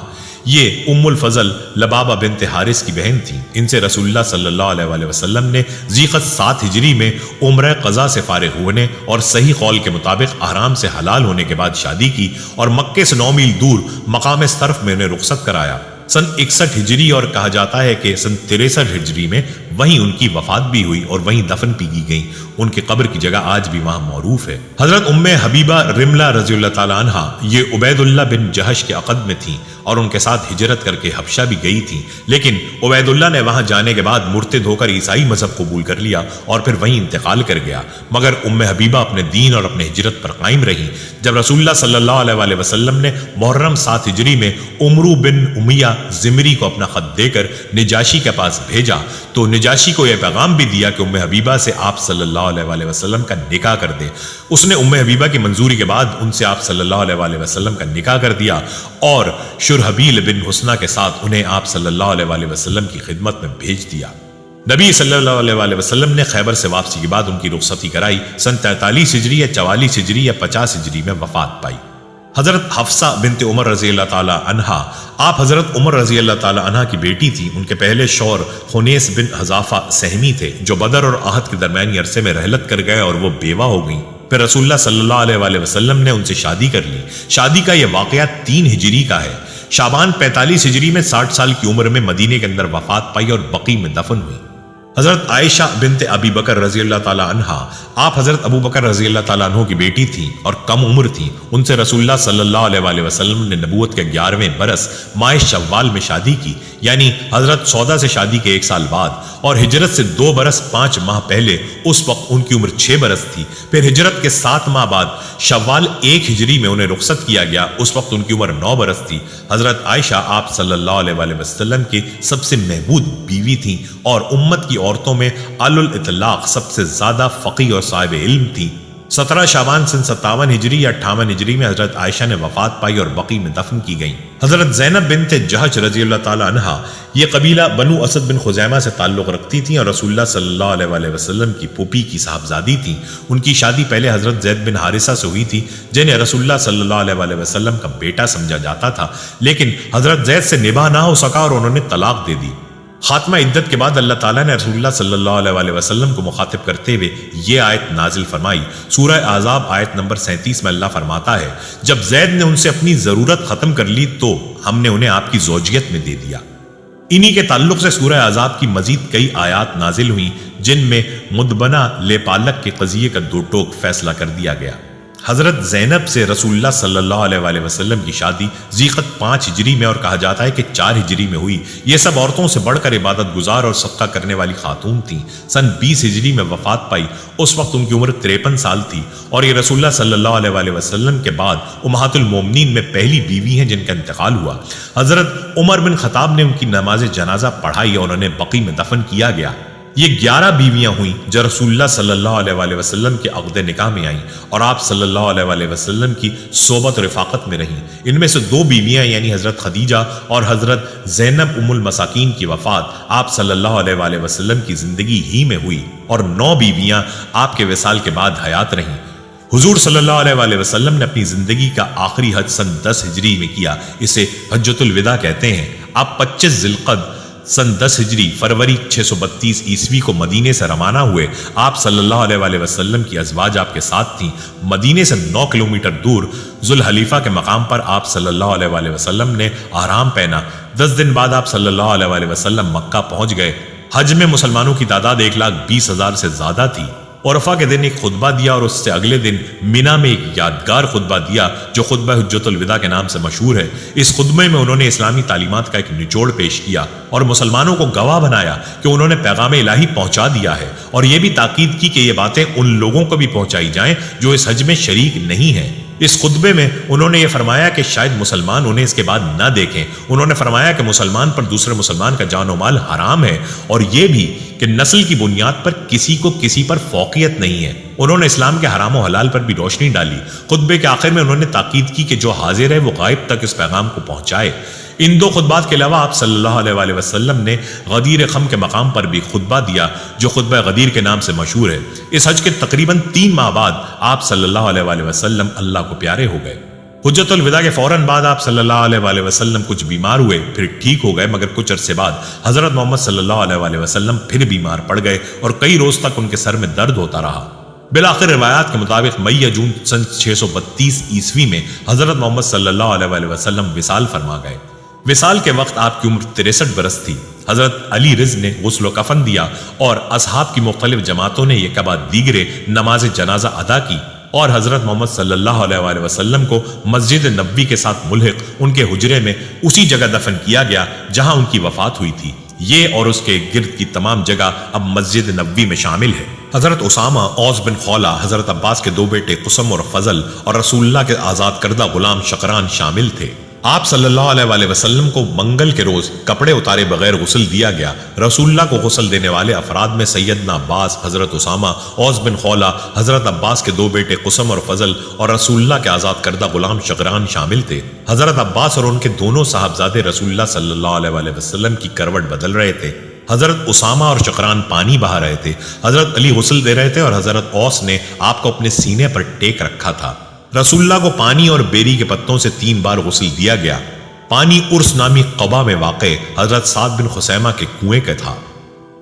یہ ام الفضل لبابہ بنت حارث کی بہن تھیں۔ ان سے رسول اللہ صلی اللہ علیہ وسلم نے ذیقعد 7 ہجری میں عمرہ قضا سے فارغ ہونے اور صحیح قول کے مطابق احرام سے حلال ہونے کے بعد شادی کی اور مکے سے 9 میل دور مقام صرف میں انہیں رخصت کرایا۔ سن 61 ہجری اور کہا جاتا ہے کہ سن 63 ہجری میں وہیں ان کی وفات بھی ہوئی اور وہیں دفن بھی کی گئی۔ ان کی قبر کی جگہ آج بھی وہاں معروف ہے۔ حضرت ام حبیبہ رملہ رضی اللہ تعالیٰ عنہ یہ عبید اللہ بن جہش کے عقد میں تھیں اور ان کے ساتھ ہجرت کر کے حبشہ بھی گئی تھیں، لیکن عبید اللہ نے وہاں جانے کے بعد مرتد ہو کر عیسائی مذہب قبول کر لیا اور پھر وہیں انتقال کر گیا، مگر ام حبیبہ اپنے دین اور اپنے ہجرت پر قائم رہی۔ جب رسول اللہ صلی اللہ علیہ وسلم نے محرم 7 ہجری میں عمرو بن امیہ زمری کو اپنا خط دے کر نجاشی کے پاس بھیجا تو نجاشی کو یہ پیغام بھی دیا کہ ام حبیبہ سے آپ صلی اللہ علیہ وسلم کا نکاح کر دے۔ اس نے ام حبیبہ کی منظوری کے بعد ان سے آپ صلی اللہ علیہ وسلم کا نکاح کر دیا اور شرحبیل بن حسنہ کے ساتھ انہیں آپ صلی اللہ علیہ وسلم کی خدمت میں بھیج دیا۔ نبی صلی اللہ علیہ وسلم نے خیبر سے واپسی کے بعد ان کی رخصتی کرائی۔ سن 43 ہجری یا 44 ہجری یا 50 ہجری میں وفات پائی۔ حضرت حفصہ بنت عمر رضی اللہ تعالی عنہا، آپ حضرت عمر رضی اللہ تعالی عنہ کی بیٹی تھی۔ ان کے پہلے شوہر خنیس بن حذافہ سہمی تھے جو بدر اور احد کے درمیانی عرصے میں رحلت کر گئے اور وہ بیوہ ہو گئیں۔ پھر رسول اللہ صلی اللہ علیہ وسلم نے ان سے شادی کر لی۔ شادی کا یہ واقعہ 3 ہجری کا ہے۔ شعبان 45 ہجری میں 60 سال کی عمر میں مدینے کے اندر وفات پائی اور بقیع میں دفن ہوئی۔ حضرت عائشہ بنت ابی بکر رضی اللہ تعالیٰ عنہا، آپ حضرت ابو بکر رضی اللہ تعالیٰ عنہ کی بیٹی تھیں اور کم عمر تھیں۔ ان سے رسول اللہ صلی اللہ علیہ وسلم نے نبوت کے 11ویں برس ماہ شوال میں شادی کی، یعنی حضرت سودا سے شادی کے 1 سال بعد، اور ہجرت سے 2 برس 5 ماہ پہلے اس وقت ان کی عمر 6 برس تھی۔ پھر ہجرت کے 7 ماہ بعد شوال 1 ہجری میں انہیں رخصت کیا گیا، اس وقت ان کی عمر 9 برس تھی۔ حضرت عائشہ آپ صلی اللہ علیہ وسلم کی سب سے محبوب بیوی تھیں اور امت کی عورتوں میں علی الاطلاق سب سے زیادہ فقیہ اور صاحب علم تھی۔ 17 شعبان سن 57 ہجری یا 58 ہجری میں حضرت عائشہ نے وفات پائی اور بقیع میں دفن کی گئیں۔ حضرت زینب بنت جہش رضی اللہ تعالی عنہا، یہ قبیلہ بنو اسد بن خزیمہ سے تعلق رکھتی تھیں اور رسول اللہ صلی اللہ علیہ وسلم کی پھوپھی کی صاحبزادی تھیں۔ ان کی شادی پہلے حضرت زید بن حارثہ سے ہوئی تھی جنہیں رسول اللہ صلی اللہ علیہ وسلم کا بیٹا سمجھا جاتا تھا، لیکن حضرت زید سے نباہ نہ ہو سکا اور انہوں نے طلاق دے دی۔ خاتمہ عدت کے بعد اللہ تعالیٰ نے رسول اللہ صلی اللہ علیہ وسلم کو مخاطب کرتے ہوئے یہ آیت نازل فرمائی۔ سورہ احزاب آیت نمبر 37 میں اللہ فرماتا ہے، جب زید نے ان سے اپنی ضرورت ختم کر لی تو ہم نے انہیں آپ کی زوجیت میں دے دیا۔ انہی کے تعلق سے سورہ احزاب کی مزید کئی آیات نازل ہوئیں جن میں مدبنہ لے پالک کے قضیے کا 2 ٹوک فیصلہ کر دیا گیا۔ حضرت زینب سے رسول اللہ صلی اللہ علیہ وسلم کی شادی ذیقعت 5 ہجری میں اور کہا جاتا ہے کہ 4 ہجری میں ہوئی۔ یہ سب عورتوں سے بڑھ کر عبادت گزار اور صدقہ کرنے والی خاتون تھیں۔ سن 20 ہجری میں وفات پائی، اس وقت ان کی عمر 53 سال تھی اور یہ رسول اللہ صلی اللہ علیہ وسلم کے بعد امہات المومنین میں پہلی بیوی ہیں جن کا انتقال ہوا۔ حضرت عمر بن خطاب نے ان کی نماز جنازہ پڑھائی اور انہیں بقیع میں دفن کیا گیا۔ یہ 11 بیویاں ہوئیں جو رسول اللہ صلی اللہ علیہ وسلم کے عقد نکاح میں آئیں اور آپ صلی اللہ علیہ وسلم کی صحبت و رفاقت میں رہیں۔ ان میں سے 2 بیویاں یعنی حضرت خدیجہ اور حضرت زینب ام المساکین کی وفات آپ صلی اللہ علیہ وسلم کی زندگی ہی میں ہوئی اور 9 بیویاں آپ کے وصال کے بعد حیات رہیں۔ حضور صلی اللہ علیہ وسلم نے اپنی زندگی کا آخری حج سن 10 ہجری میں کیا، اسے حجۃ الوداع کہتے ہیں۔ آپ 25 ذی القعدہ سن 10 ہجری فروری 632 عیسوی کو مدینے سے روانہ ہوئے۔ آپ صلی اللہ علیہ وسلم کی ازواج آپ کے ساتھ تھیں۔ مدینے سے 9 کلومیٹر دور ذوالحلیفہ کے مقام پر آپ صلی اللہ علیہ وسلم نے آرام پہنا۔ 10 دن بعد آپ صلی اللہ علیہ وسلم مکہ پہنچ گئے۔ حج میں مسلمانوں کی تعداد 1,20,000 سے زیادہ تھی۔ عرفہ کے دن ایک خطبہ دیا اور اس سے اگلے دن مینا میں ایک یادگار خطبہ دیا جو خطبہ حجۃ الوداع کے نام سے مشہور ہے۔ اس خطبے میں انہوں نے اسلامی تعلیمات کا ایک نچوڑ پیش کیا اور مسلمانوں کو گواہ بنایا کہ انہوں نے پیغام الہی پہنچا دیا ہے، اور یہ بھی تاکید کی کہ یہ باتیں ان لوگوں کو بھی پہنچائی جائیں جو اس حج میں شریک نہیں ہیں۔ اس خطبے میں انہوں نے یہ فرمایا کہ شاید مسلمان انہیں اس کے بعد نہ دیکھیں۔ انہوں نے فرمایا کہ مسلمان پر دوسرے مسلمان کا جان و مال حرام ہے، اور یہ بھی کہ نسل کی بنیاد پر کسی کو کسی پر فوقیت نہیں ہے۔ انہوں نے اسلام کے حرام و حلال پر بھی روشنی ڈالی۔ خطبے کے آخر میں انہوں نے تاکید کی کہ جو حاضر ہے وہ غائب تک اس پیغام کو پہنچائے۔ ان 2 خطبات کے علاوہ آپ صلی اللہ علیہ وسلم نے غدیر خم کے مقام پر بھی خطبہ دیا جو خطبہ غدیر کے نام سے مشہور ہے۔ اس حج کے تقریباً 3 ماہ بعد آپ صلی اللہ علیہ وسلم اللہ کو پیارے ہو گئے۔ حجۃ الوداع کے فوراً بعد آپ صلی اللہ علیہ وسلم کچھ بیمار ہوئے، پھر ٹھیک ہو گئے، مگر کچھ عرصے بعد حضرت محمد صلی اللہ علیہ وسلم پھر بیمار پڑ گئے اور کئی روز تک ان کے سر میں درد ہوتا رہا۔ بالآخر روایات کے مطابق مئی یا جون سن 632 عیسوی میں حضرت محمد صلی اللہ علیہ وسلم وصال فرما گئے۔ وصال کے وقت آپ کی عمر 63 برس تھی۔ حضرت علی رض نے غسل و کفن دیا اور اصحاب کی مختلف جماعتوں نے یک بعد دیگرے نماز جنازہ ادا کی اور حضرت محمد صلی اللہ علیہ وآلہ وسلم کو مسجد نبوی کے ساتھ ملحق ان کے حجرے میں اسی جگہ دفن کیا گیا جہاں ان کی وفات ہوئی تھی۔ یہ اور اس کے گرد کی تمام جگہ اب مسجد نبوی میں شامل ہے۔ حضرت اسامہ، اوس بن خولہ، حضرت عباس کے دو بیٹے قسم اور فضل اور رسول اللہ کے آزاد کردہ غلام شقران شامل تھے۔ آپ صلی اللہ علیہ وآلہ وسلم کو منگل کے روز کپڑے اتارے بغیر غسل دیا گیا۔ رسول اللہ کو غسل دینے والے افراد میں سیدنا عباس، حضرت اسامہ، اوس بن خولہ، حضرت عباس کے دو بیٹے قسم اور فضل اور رسول اللہ کے آزاد کردہ غلام شقران شامل تھے۔ حضرت عباس اور ان کے دونوں صاحبزادے رسول اللہ صلی اللہ علیہ وآلہ وسلم کی کروٹ بدل رہے تھے۔ حضرت اسامہ اور شقران پانی بہا رہے تھے، حضرت علی غسل دے رہے تھے اور حضرت اوس نے آپ کو اپنے سینے پر ٹیک رکھا تھا۔ رسول اللہ کو پانی اور بیری کے پتوں سے 3 بار غسل دیا گیا۔ پانی ارس نامی قبا میں واقع حضرت سعد بن خثیمہ کے کنویں کا تھا۔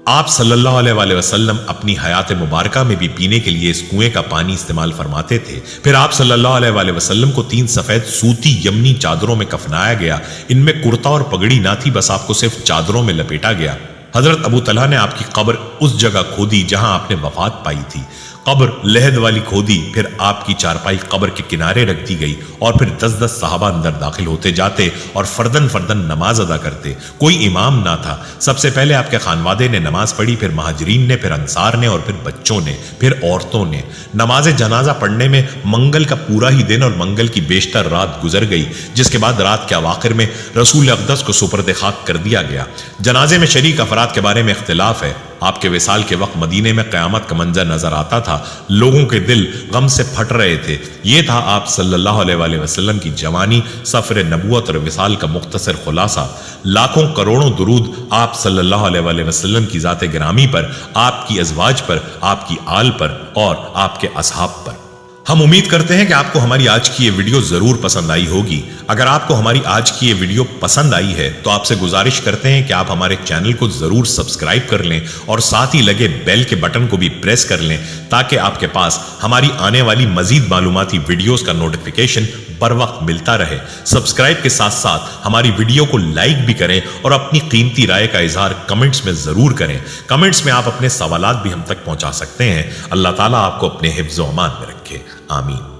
آپ صلی اللہ علیہ وآلہ وسلم اپنی حیات مبارکہ میں بھی پینے کے لیے اس کنویں کا پانی استعمال فرماتے تھے۔ پھر آپ صلی اللہ علیہ وآلہ وسلم کو 3 سفید سوتی یمنی چادروں میں کفنایا گیا۔ ان میں کرتا اور پگڑی نہ تھی، بس آپ کو صرف چادروں میں لپیٹا گیا۔ حضرت ابو طلحہ نے آپ کی قبر اس جگہ کھودی جہاں آپ نے وفات پائی تھی۔ قبر لحد والی کھودی، پھر آپ کی چارپائی قبر کے کنارے رکھ دی گئی اور پھر 10 صحابہ اندر داخل ہوتے جاتے اور فردن فردن نماز ادا کرتے۔ کوئی امام نہ تھا۔ سب سے پہلے آپ کے خانوادے نے نماز پڑھی، پھر مہاجرین نے، پھر انصار نے اور پھر بچوں نے، پھر عورتوں نے۔ نماز جنازہ پڑھنے میں منگل کا پورا ہی دن اور منگل کی بیشتر رات گزر گئی، جس کے بعد رات کے اواخر میں رسول اقدس کو سپرد خاک کر دیا گیا۔ جنازے میں شریک افراد کے بارے میں اختلاف ہے۔ آپ کے وصال کے وقت مدینے میں قیامت کا منظر نظر آتا تھا، لوگوں کے دل غم سے پھٹ رہے تھے۔ یہ تھا آپ صلی اللہ علیہ وآلہ وسلم کی جوانی، سفر نبوت اور وصال کا مختصر خلاصہ۔ لاکھوں کروڑوں درود آپ صلی اللہ علیہ وآلہ وسلم کی ذات گرامی پر، آپ کی ازواج پر، آپ کی آل پر اور آپ کے اصحاب پر۔ ہم امید کرتے ہیں کہ آپ کو ہماری آج کی یہ ویڈیو ضرور پسند آئی ہوگی۔ اگر آپ کو ہماری آج کی یہ ویڈیو پسند آئی ہے تو آپ سے گزارش کرتے ہیں کہ آپ ہمارے چینل کو ضرور سبسکرائب کر لیں اور ساتھ ہی لگے بیل کے بٹن کو بھی پریس کر لیں تاکہ آپ کے پاس ہماری آنے والی مزید معلوماتی ویڈیوز کا نوٹیفیکیشن بر وقت ملتا رہے۔ سبسکرائب کے ساتھ ساتھ ہماری ویڈیو کو لائک بھی کریں اور اپنی قیمتی رائے کا اظہار کمنٹس میں ضرور کریں۔ کمنٹس میں آپ اپنے سوالات بھی ہم تک پہنچا سکتے ہیں۔ اللہ تعالیٰ آپ کو اپنے حفظ و امان میں رکھے۔ آمین۔